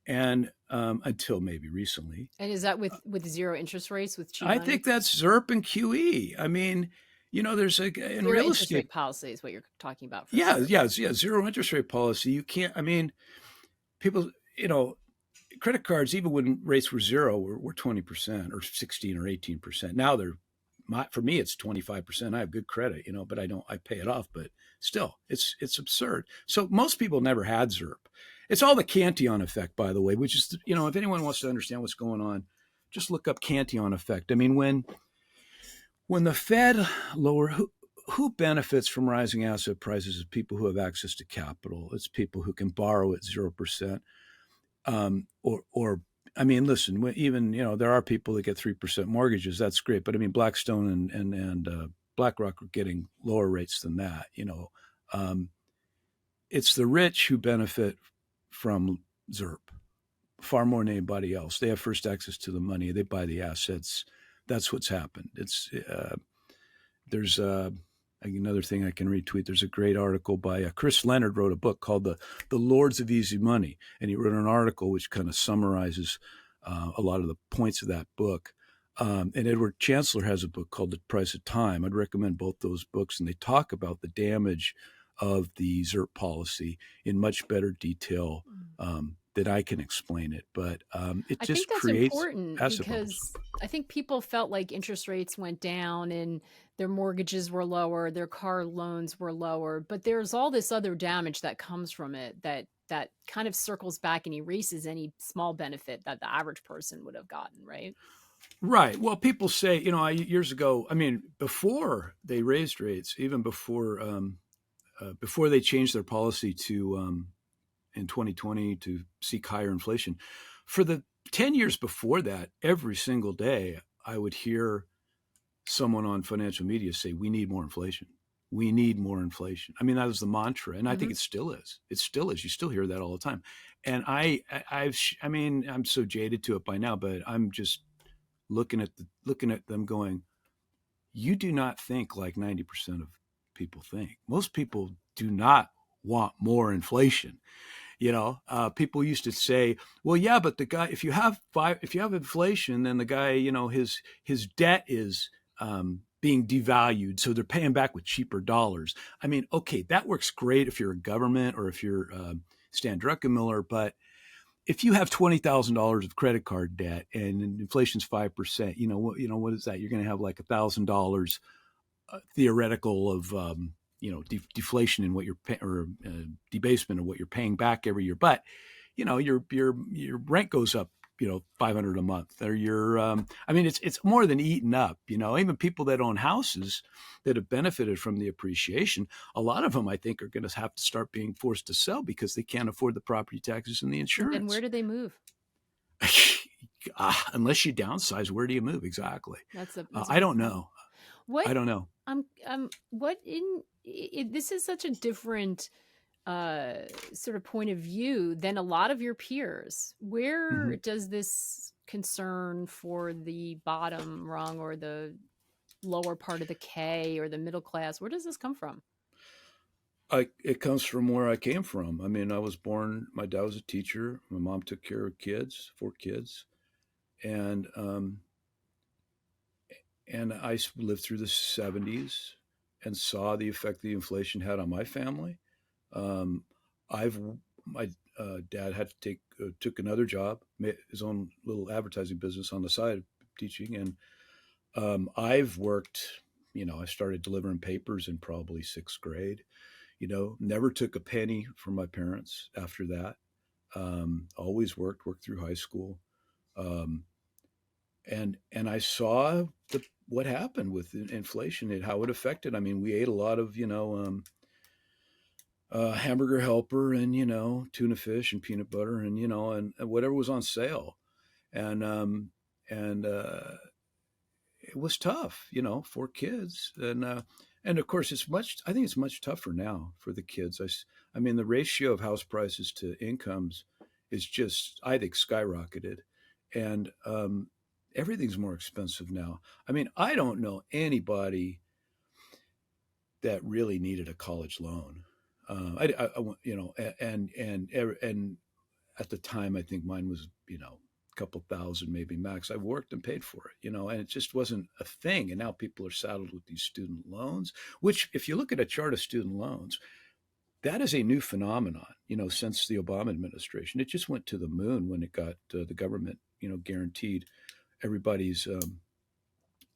And until maybe recently.
And is that with zero interest rates, with cheap
money?
I
think that's ZIRP and QE. I mean, there's in real
interest rate policy is what you're talking about.
Yeah, zero interest rate policy. You can't. I mean, people, credit cards, even when rates were zero, were 20% or 16 or 18%. Now for me, it's 25%. I have good credit, but I pay it off. But still, it's absurd. So most people never had ZIRP. It's all the Cantillon effect, by the way, which is, if anyone wants to understand what's going on, just look up Cantillon effect. I mean, when the Fed who benefits from rising asset prices is people who have access to capital. It's people who can borrow at 0%. I mean, listen, even, there are people that get 3% mortgages. That's great. But I mean, Blackstone and BlackRock are getting lower rates than that. It's the rich who benefit from ZIRP far more than anybody else. They have first access to the money. They buy the assets. That's what's happened. It's there's another thing I can retweet. There's a great article by Chris Leonard wrote a book called the Lords of Easy Money, and he wrote an article which kind of summarizes a lot of the points of that book. And Edward Chancellor has a book called The Price of Time. I'd recommend both those books, and they talk about the damage of the ZIRP policy in much better detail that I can explain it. But it
I
just
think that's
creates
important
asset bubbles.
because I think people felt like interest rates went down and their mortgages were lower, their car loans were lower, but there's all this other damage that comes from it that kind of circles back and erases any small benefit that the average person would have gotten, right?
Right. Well, people say, years ago, I mean, before they raised rates, even before they changed their policy to in 2020 to seek higher inflation, for the 10 years before that, every single day, I would hear someone on financial media say, "We need more inflation. We need more inflation." I mean, that was the mantra, and I think
Mm-hmm.
it still is. It still is. You still hear that all the time. And I mean, I'm so jaded to it by now, but I'm just looking at them going, you do not think like 90% of people think. Most people do not want more inflation. People used to say, well, yeah, but the guy, if you have inflation, then the guy, his debt is being devalued, so they're paying back with cheaper dollars. I mean, okay, that works great if you're a government or if you're Stan Druckenmiller, but if you have $20,000 of credit card debt and inflation's 5%, what is that? You're going to have like $1,000 theoretical of deflation in what you're or debasement of what you're paying back every year. But your rent goes up, 500 a month, or I mean, it's more than eaten up. Even people that own houses that have benefited from the appreciation, a lot of them I think are going to have to start being forced to sell because they can't afford the property taxes and the
And then where
insurance.
do they move?
Unless you downsize, where do you move exactly?
That's a
I
good
don't
point.
know.
What
I don't know.
what in this is such a different uh sort of point of view than a lot of your peers.
Mm-hmm.
Where does this concern for the bottom rung or the lower part of the K or the middle class, where does this come from?
It comes from where I came from. I mean, I was born. My dad was a teacher. My mom took care of kids, 4 kids, and I lived through the '70s and saw the effect the inflation had on my family. Um, I've my dad had to took another job, his own little advertising business on the side, teaching, and I've worked. I started delivering papers in probably sixth grade. Never took a penny from my parents after that. Always worked through high school. Um, and I saw what happened with inflation and how it affected. I mean, we ate a lot of, hamburger helper and, tuna fish and peanut butter and, and whatever was on sale. And, and, it was tough, 4 kids. And of course I think it's much tougher now for the kids. I mean, the ratio of house prices to incomes is just, I think, skyrocketed. And everything's more expensive now. I mean, I don't know anybody that really needed a college loan. And at the time, I think mine was, a couple thousand, maybe max. I worked and paid for it, and it just wasn't a thing. And now people are saddled with these student loans, which, if you look at a chart of student loans, that is a new phenomenon, since the Obama administration. It just went to the moon when it got the government, guaranteed everybody's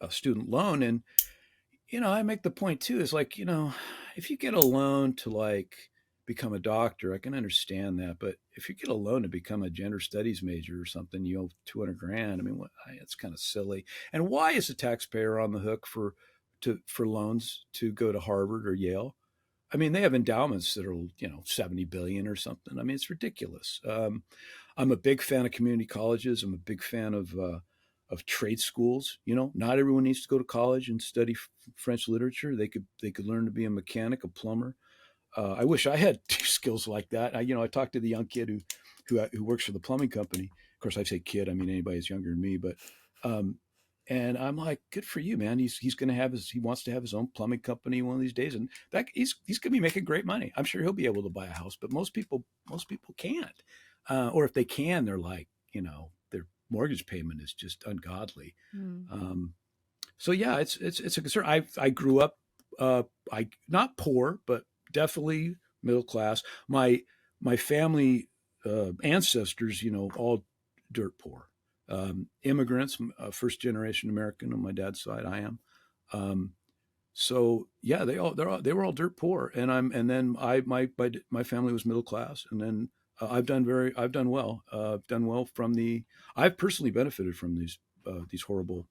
a student loan. And, I make the point too, is like, if you get a loan to like become a doctor, I can understand that. But if you get a loan to become a gender studies major or something, 200 grand. I mean, it's kind of silly. And why is the taxpayer on the hook for loans to go to Harvard or Yale? I mean, they have endowments that are, 70 billion or something. I mean, it's ridiculous. I'm a big fan of community colleges. I'm a big fan of trade schools. Not everyone needs to go to college and study French literature. They could learn to be a mechanic, a plumber. I wish I had skills like that. I talked to the young kid who works for the plumbing company. Of course, I say kid. I mean anybody who's younger than me. But um, And I'm like, good for you, man. He's going to have he wants to have his own plumbing company one of these days, and that he's going to be making great money. I'm sure he'll be able to buy a house, but most people can't, or if they can, they're like, their mortgage payment is just ungodly.
Mm.
So yeah, it's a concern. I grew up, I not poor, but definitely middle class. My family ancestors, all dirt poor, immigrants, first generation American on my dad's side. I am. Um, so yeah, they were all dirt poor, and then my family was middle class, and then I've done well. I've done well from I've personally benefited from these horrible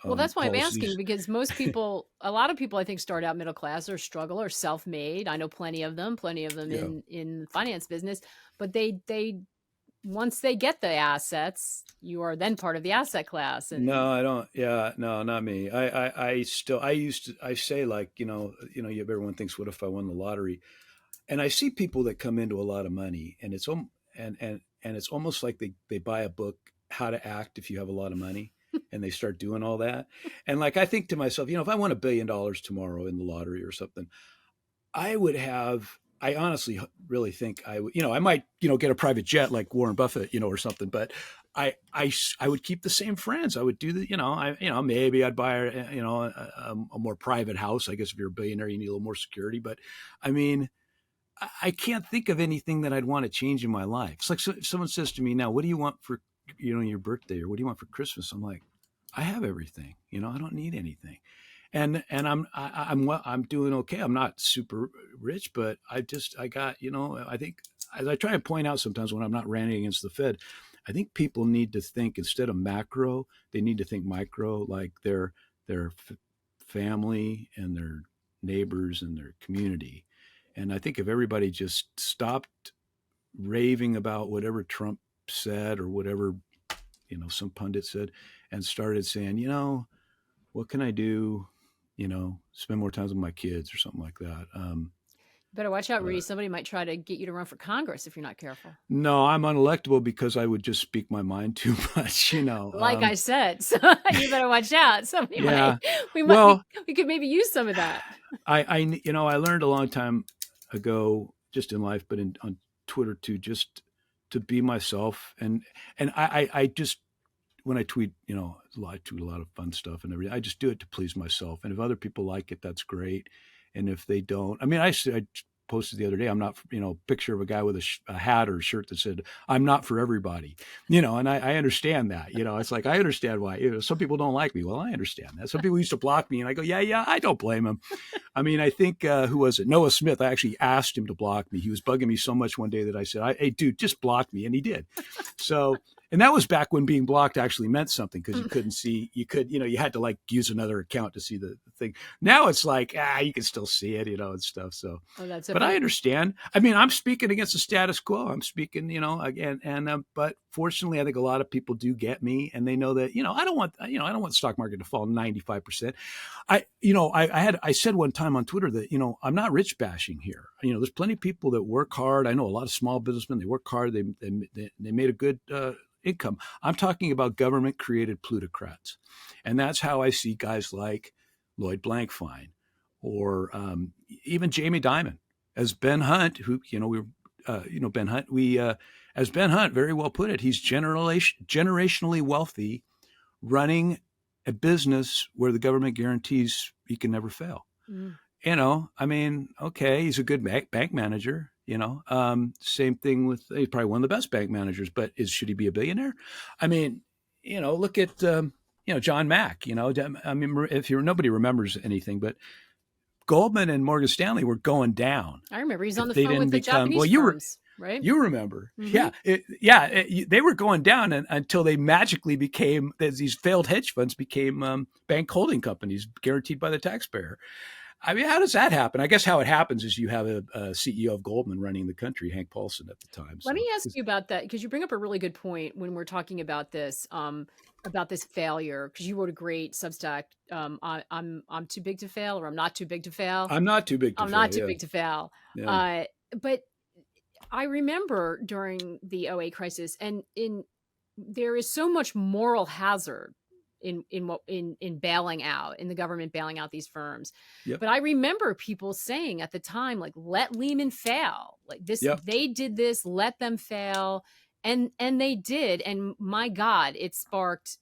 Well, that's why I'm asking,
policies.
because a lot of people, I think, start out middle class or struggle or self-made. I know plenty of them
Yeah.
in the finance business, but they once they get the assets, you are then part of the asset class.
No,
And
I don't. Yeah, no, not me. I used to, I say like, everyone thinks, what if I won the lottery? And I see people that come into a lot of money, and and it's almost like they buy a book, How to Act If You Have a Lot of Money, and they start doing all that. And like, I think to myself, if I won $1 billion tomorrow in the lottery or something, I would have. I honestly really think I would. I might get a private jet like Warren Buffett, or something. But I would keep the same friends. I would do the maybe I'd buy a more private house. I guess if you're a billionaire, you need a little more security. But I mean, I can't think of anything that I'd want to change in my life. It's like if someone says to me now, "What do you want for your birthday?" or "What do you want for Christmas?" I'm like, I have everything. I don't need anything. And I'm doing okay. I'm not super rich, but I got I think, as I try and point out sometimes when I'm not ranting against the Fed, I think people need to think, instead of macro, they need to think micro, like their family and their neighbors and their community. And I think if everybody just stopped raving about whatever Trump said or whatever some pundit said, and started saying, what can I do? Spend more time with my kids or something like that.
better watch out, Rudy.
But
Somebody might try to get you to run for Congress if you're not careful.
no, I'm unelectable because I would just speak my mind too much.
Like I said, so you better watch out. Somebody
Yeah.
might
Well,
we could maybe use some of that.
I learned a long time ago, just in life, but on Twitter too, just to be myself. And I just, when I tweet, I tweet a lot of fun stuff and everything. I just do it to please myself. And if other people like it, that's great. And if they don't, I mean, I posted the other day, I'm not, picture of a guy with a hat or a shirt that said, "I'm not for everybody," and I understand that, it's like, I understand why, some people don't like me. Well, I understand that. Some people used to block me and I go, yeah, I don't blame them. I mean, I think, who was it? Noah Smith. I actually asked him to block me. He was bugging me so much one day that I said, "Hey, dude, just block me." And he did. So, and that was back when being blocked actually meant something, because you couldn't see, you had to like use another account to see the thing. Now it's like, you can still see it, and stuff. So,
That's
but I understand. I mean, I'm speaking against the status quo. I'm speaking, again, but fortunately, I think a lot of people do get me, and they know that, I don't want the stock market to fall 95%. I said one time on Twitter that, I'm not rich bashing here. There's plenty of people that work hard. I know a lot of small businessmen, they work hard. They made a good, income. I'm talking about government created plutocrats. And that's how I see guys like Lloyd Blankfein, or even Jamie Dimon, as Ben Hunt, who, Ben Hunt, as Ben Hunt very well put it, he's generationally wealthy, running a business where the government guarantees he can never fail.
Mm.
I mean, okay, he's a good bank manager. Same thing with, he's probably one of the best bank managers, but should he be a billionaire? I mean, look at John Mack. I mean, if nobody remembers anything, but Goldman and Morgan Stanley were going down.
I remember he's on
If
the
they
phone
didn't
with the
become, well,
Japanese firms, right?
you remember,
Mm-hmm.
they were going down until they magically became, these failed hedge funds became bank holding companies guaranteed by the taxpayer. I mean, how does that happen? I guess how it happens is you have a CEO of Goldman running the country, Hank Paulson, at the time.
Let
So,
me ask you about that, because you bring up a really good point when we're talking about this failure. Because you wrote a great Substack. I'm too big to fail, or I'm not too big to fail.
I'm not too big to
I'm
fail.
not too
Yeah,
big to fail.
yeah.
But I remember during the '08 crisis, and there is so much moral hazard in bailing out, in the government bailing out these firms.
Yep.
But I remember people saying at the time, like, let Lehman fail, like this,
Yep.
they did this, let them fail. And they did. And my God, it sparked,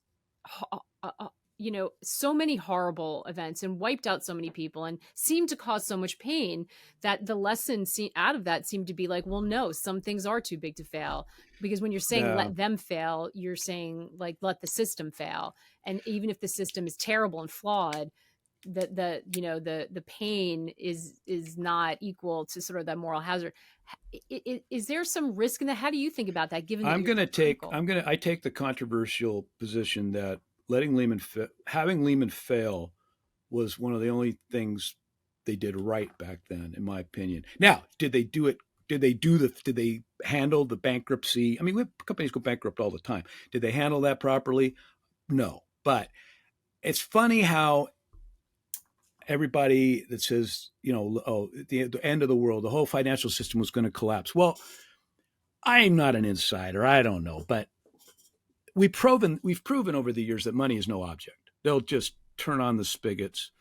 so many horrible events and wiped out so many people and seemed to cause so much pain that the lesson out of that seemed to be like, well, no, some things are too big to fail. Because when you're saying let them fail, you're saying like let the system fail. And even if the system is terrible and flawed, the pain is not equal to sort of that moral hazard. Is there some risk in that? How do you think about that, given that
I take the controversial position that having Lehman fail was one of the only things they did right back then, in my opinion. Now, did they do it? Did they handle the bankruptcy? I mean, companies go bankrupt all the time. Did they handle that properly? No. But it's funny how everybody that says, the end of the world, the whole financial system was going to collapse. Well, I'm not an insider. I don't know, but we've proven over the years that money is no object. They'll just turn on the spigots.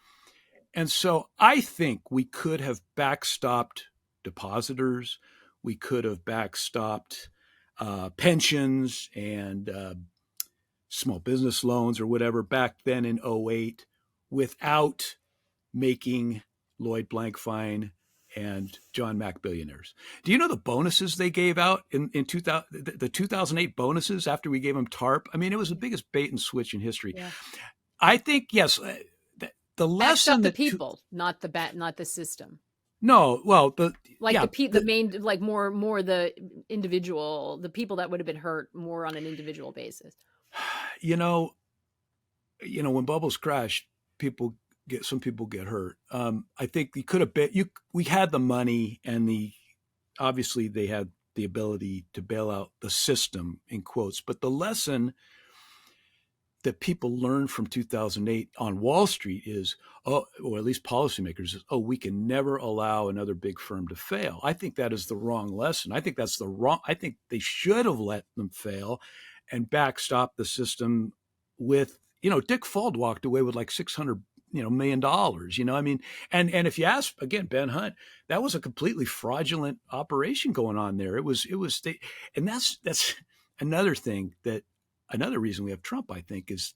And so I think we could have backstopped depositors. We could have backstopped pensions and small business loans or whatever back then in '08 without making Lloyd Blankfein and John Mack billionaires. Do you know the bonuses they gave out in 2000, the 2008 bonuses after we gave them TARP? I mean, it was the biggest bait and switch in history.
Yeah.
I think, yes, the lesson
that people, not the system.
No, well,
the main, like more the individual, the people that would have been hurt more on an individual basis.
When bubbles crash, some people get hurt. I think we had the money and obviously they had the ability to bail out the system in quotes, but the lesson that people learned from 2008 on Wall Street is, or at least policymakers, is, we can never allow another big firm to fail. I think that is the wrong lesson. I think they should have let them fail and backstop the system with, Dick Fuld walked away with like $600 million. I mean, and if you ask again, Ben Hunt, that was a completely fraudulent operation going on there. And that's another thing another reason we have Trump, I think, is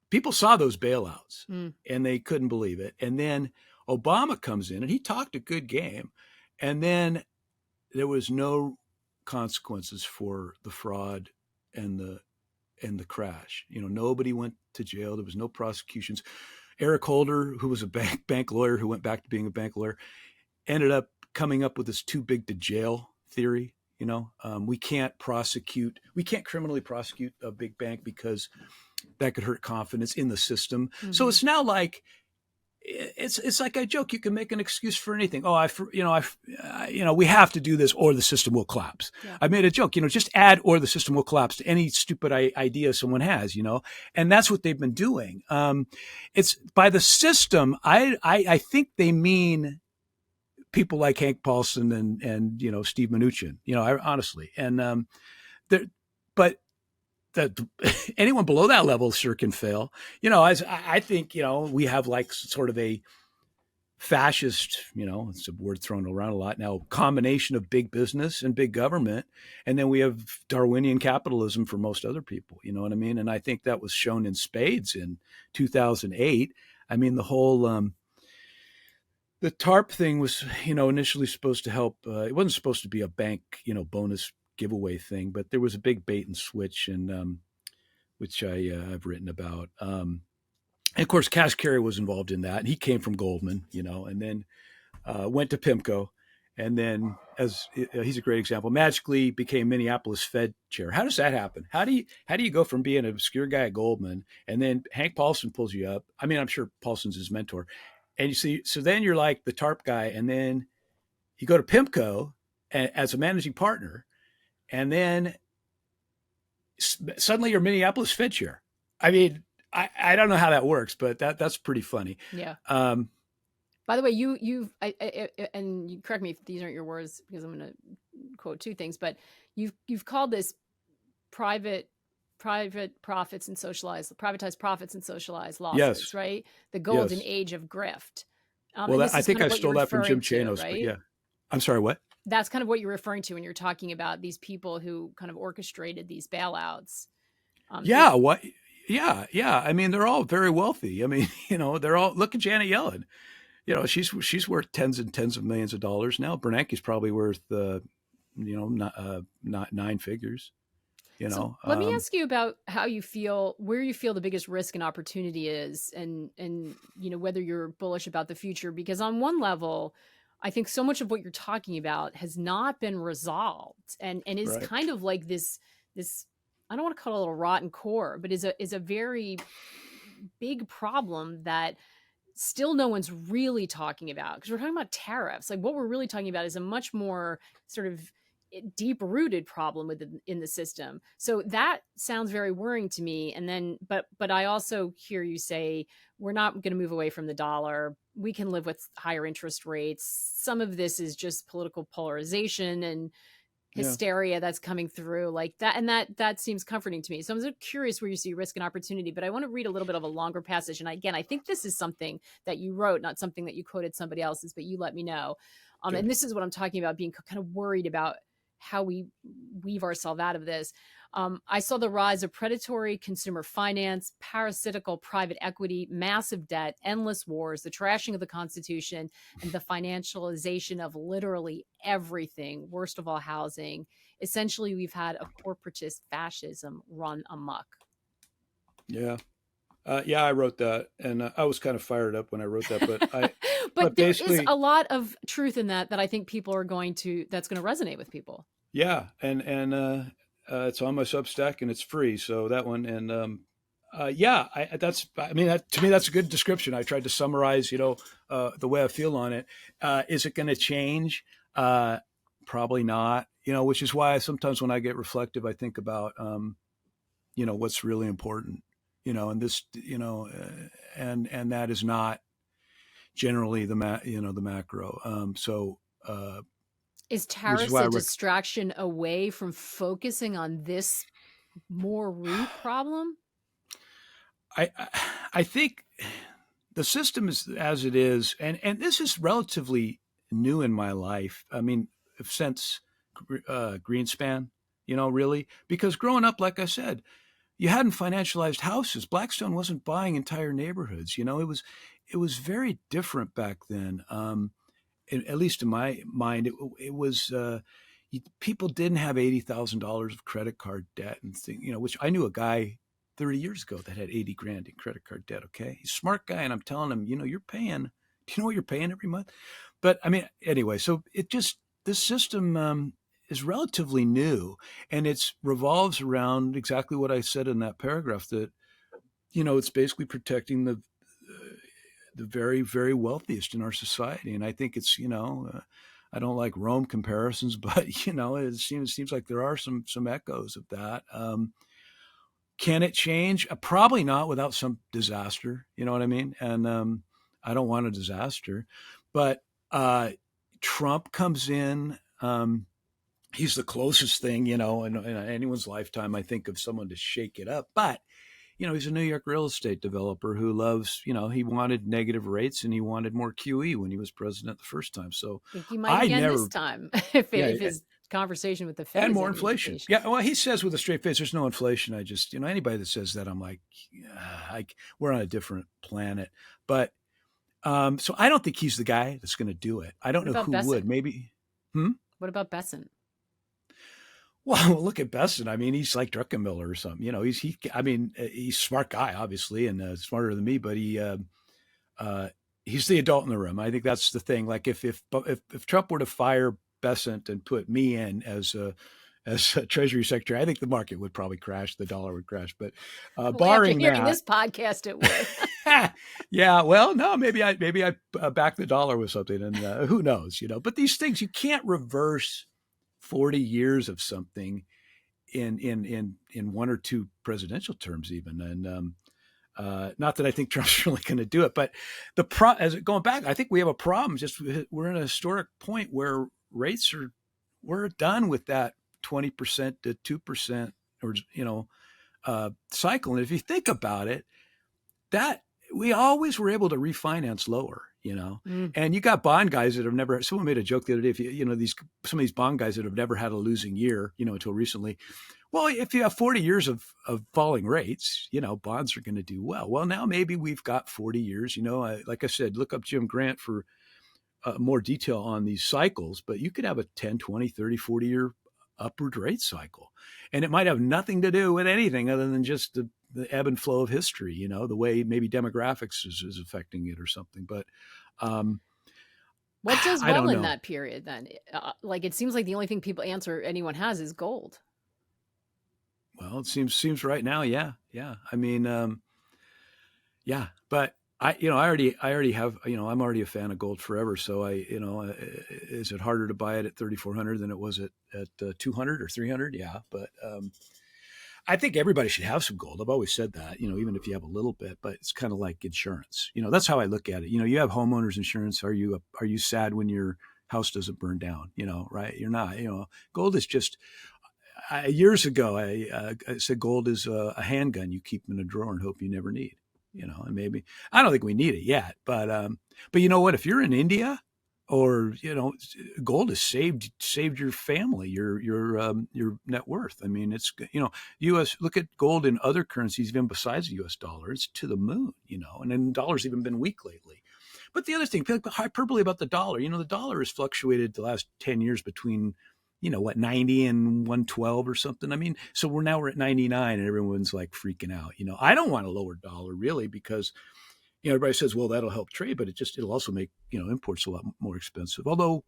people saw those bailouts and they couldn't believe it. And then Obama comes in and he talked a good game. And then there was no consequences for the fraud and the crash. Nobody went to jail. There was no prosecutions. Eric Holder, who was a bank lawyer who went back to being a bank lawyer, ended up coming up with this too big to jail theory. We can't criminally prosecute a big bank because that could hurt confidence in the system. Mm-hmm. So it's now like, it's like a joke. You can make an excuse for anything. We have to do this or the system will collapse. Yeah. I made a joke, just add or the system will collapse to any stupid idea someone has, and that's what they've been doing. It's by the system. I think they mean people like Hank Paulson and Steve Mnuchin, honestly, and but anyone below that level sure can fail. I think we have like sort of a fascist, it's a word thrown around a lot now, combination of big business and big government, and then we have Darwinian capitalism for most other people. You know what I mean? And I think that was shown in spades in 2008. I mean, the whole the TARP thing was, initially supposed to help. It wasn't supposed to be a bank, bonus giveaway thing, but there was a big bait and switch, and which I've written about. And of course, Cash Carey was involved in that, and he came from Goldman, and then went to PIMCO, and then he's a great example, magically became Minneapolis Fed chair. How does that happen? How do you go from being an obscure guy at Goldman, and then Hank Paulson pulls you up? I mean, I'm sure Paulson's his mentor. And you see, so then you're like the TARP guy, and then you go to PIMCO as a managing partner, and then suddenly you're Minneapolis Fed chair. I mean, I don't know how that works, but that's pretty funny.
Yeah. By the way, and you correct me if these aren't your words, because I'm going to quote two things, but you've called this private private profits and privatized profits and socialized losses,
Yes.
right? The golden
Yes.
age of grift.
Well,
And this
I
is
think
kind
I
of what you're
stole that from
referring
Jim
to,
Chanos, but
right?
yeah. I'm sorry, what?
That's kind of what you're referring to when you're talking about these people who kind of orchestrated these bailouts.
Yeah. What? Yeah. Yeah. I mean, they're all very wealthy. I mean, they're all, look at Janet Yellen. She's worth tens and tens of millions of dollars now. Bernanke's probably worth, not nine figures,
So let me ask you about how you feel, where you feel the biggest risk and opportunity is, and whether you're bullish about the future. Because on one level, I think so much of what you're talking about has not been resolved, and is
Right.
kind of like this. I don't want to call it a rotten core, but is a very big problem that still no one's really talking about, because we're talking about tariffs. Like, what we're really talking about is a much more sort of deep rooted problem in the system. So that sounds very worrying to me. And then but I also hear you say we're not going to move away from the dollar. We can live with higher interest rates. Some of this is just political polarization and
Yeah.
hysteria that's coming through, like that. And that seems comforting to me. So I'm so curious where you see risk and opportunity, but I want to read a little bit of a longer passage. And again, I think this is something that you wrote, not something that you quoted somebody else's, but you let me know.
Okay.
And this is what I'm talking about, being kind of worried about how we weave ourselves out of this. I saw the rise of predatory consumer finance, parasitical private equity, massive debt, endless wars, the trashing of the Constitution, and the financialization of literally everything, worst of all, housing. Essentially, we've had a corporatist fascism run amok.
Yeah. Yeah, I wrote that, and I was kind of fired up when I wrote that, but
But there is
basically,
a lot of truth in that I think people are that's going to resonate with people.
yeah, it's on my Substack and it's free, so that one, and yeah, I mean, to me, that's a good description. I tried to summarize, the way I feel on it. Is it going to change? Probably not. Which is why sometimes when I get reflective, I think about, what's really important. And this, and that is not generally the macro.
Is
Which is
tariffs
why
a distraction away from focusing on this more root problem?
I think the system is as it is, and this is relatively new in my life. I mean, since Greenspan, really, because growing up, like I said, you hadn't financialized houses. Blackstone wasn't buying entire neighborhoods. It was very different back then. At least in my mind, it was. People didn't have $80,000 of credit card debt and thing, which I knew a guy 30 years ago that had 80 grand in credit card debt. Okay. He's a smart guy. And I'm telling him, you're paying, do you know what you're paying every month? But I mean, anyway, so this system is relatively new, and it revolves around exactly what I said in that paragraph, that, it's basically protecting the very, very wealthiest in our society. And I think it's, I don't like Rome comparisons, but it seems like there are some echoes of that. Can it change? Probably not without some disaster. You know what I mean? And I don't want a disaster, but Trump comes in. He's the closest thing, in anyone's lifetime, I think, of someone to shake it up. But he's a New York real estate developer who loves, he wanted negative rates and he wanted more QE when he was president the first time. So
I think he might
I
again this
never,
time
yeah,
if his conversation with the Fed
and
is
more
any
inflation.
indication.
Yeah. Well, he says with a straight face, there's no inflation. I just, anybody that says that, I'm like, we're on a different planet. But so I don't think he's the guy that's going to do it. I don't
What
know
about
who would.
Besant?
Maybe. Hmm?
What about Besant?
Well, look at Besson. I mean, he's like Druckenmiller or something. I mean, he's a smart guy, obviously, and smarter than me. But he's the adult in the room. I think that's the thing. Like if Trump were to fire Besant and put me in as a Treasury Secretary, I think the market would probably crash. The dollar would crash. But
Well, after
barring
hearing
that,
this podcast, it would.
yeah. Well, no, maybe I back the dollar with something, and who knows, But these things you can't reverse 40 years of something in one or two presidential terms, even. And not that I think Trump's really going to do it, but going back, I think we have a problem. Just we're in a historic point where we're done with that 20% to 2%, or cycle. And if you think about it, that we always were able to refinance lower, and you got bond guys that have never, someone made a joke the other day, if some of these bond guys that have never had a losing year, until recently. Well, if you have 40 years of falling rates, bonds are going to do well. Well, now maybe we've got 40 years, like I said, look up Jim Grant for more detail on these cycles, but you could have a 10, 20, 30, 40-year upward rate cycle. And it might have nothing to do with anything other than just the ebb and flow of history, the way maybe demographics is affecting it or something. But
what does
I don't
well in
know.
that period then? Like, it seems like the only thing anyone has is gold.
Well, it seems right now. Yeah. I mean, yeah, but I already have, I'm already a fan of gold forever. So is it harder to buy it at 3,400 than it was at 200 or 300? Yeah. But, I think everybody should have some gold. I've always said that, even if you have a little bit, but it's kind of like insurance. That's how I look at it. You have homeowners insurance. Are you sad when your house doesn't burn down? Right? You're not. Gold is just. Years ago, I said gold is a handgun you keep in a drawer and hope you never need. And maybe I don't think we need it yet, but you know what? If you're in India, or gold has saved your family, your net worth. I mean, it's U.S. Look at gold in other currencies, even besides the U.S. dollar. It's to the moon, and then the dollar's even been weak lately. But the other thing, hyperbole about the dollar. The dollar has fluctuated the last 10 years between 90 and 112 or something. I mean, so we're at 99 and everyone's like freaking out. I don't want a lower dollar really because everybody says, well, that'll help trade, but it'll also make, imports a lot more expensive. Although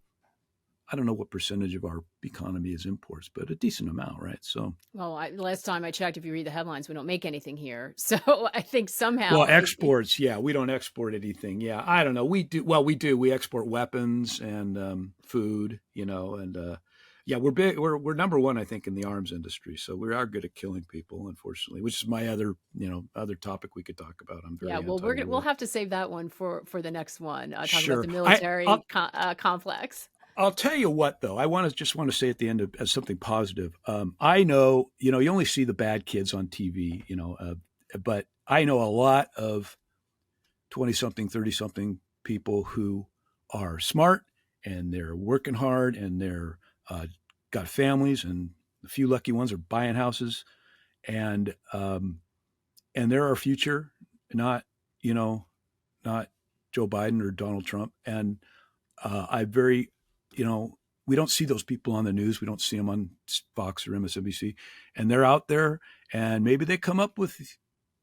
I don't know what percentage of our economy is imports, but a decent amount, right? So,
well, last time I checked, if you read the headlines, we don't make anything here. So I think somehow.
Well, exports, yeah, we don't export anything. Yeah, I don't know. We do. Well, we do. We export weapons and food, and yeah, we're big. We're number one, I think, in the arms industry. So we are good at killing people, unfortunately, which is my other topic we could talk about. I'm very
well, we'll have to save that one for the next one. Talk
sure.
about the military complex.
I'll tell you what, though, I just want to say at the end as something positive. I know, you only see the bad kids on TV, but I know a lot of 20-something, 30-something people who are smart and they're working hard and they're got families, and the few lucky ones are buying houses, and they're our future, not not Joe Biden or Donald Trump. And I very, we don't see those people on the news. We don't see them on Fox or MSNBC, and they're out there, and maybe they come up with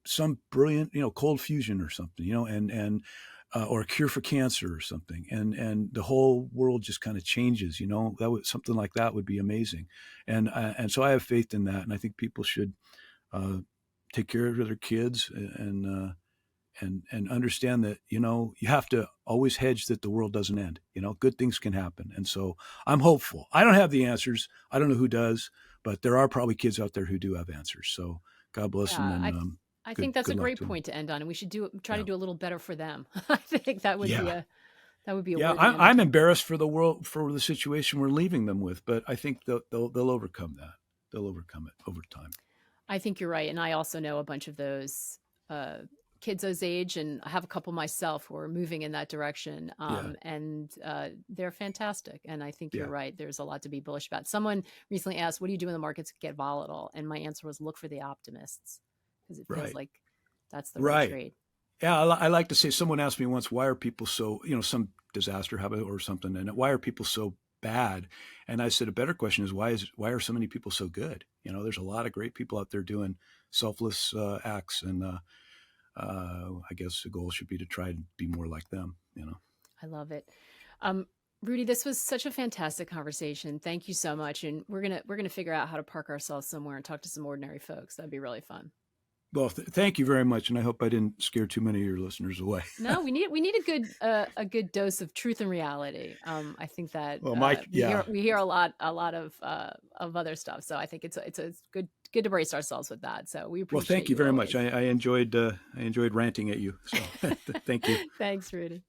some brilliant, cold fusion or something, and or a cure for cancer or something, and the whole world just kind of changes. Something like that would be amazing, and so I have faith in that, and I think people should take care of their kids and understand that you have to always hedge that the world doesn't end. Good things can happen, and so I'm hopeful. I don't have the answers. I don't know who does, but there are probably kids out there who do have answers. So God bless them. And
I think that's a great point to end on, and we should try to do a little better for them. I think that would be a
I'm embarrassed for the world, for the situation we're leaving them with, but I think they'll overcome that. They'll overcome it over time.
I think you're right, and I also know a bunch of those kids those age, and I have a couple myself who are moving in that direction, and they're fantastic. And I think you're right. There's a lot to be bullish about. Someone recently asked, "What do you do when the markets get volatile?" And my answer was, "Look for the optimists." Because it feels like that's the right trade.
Yeah, I like to say, someone asked me once, why are people so, some disaster happened or something, and why are people so bad? And I said, a better question is, why are so many people so good? There's a lot of great people out there doing selfless acts, and I guess the goal should be to try to be more like them.
I love it. Rudy, this was such a fantastic conversation. Thank you so much. And we're gonna figure out how to park ourselves somewhere and talk to some ordinary folks. That'd be really fun.
Well, thank you very much, and I hope I didn't scare too many of your listeners away.
No, we need a good dose of truth and reality. I think that we hear a lot of other stuff, so I think it's good to brace ourselves with that. So we appreciate.
Well, thank you very much. I enjoyed ranting at you. So thank you.
Thanks, Rudy.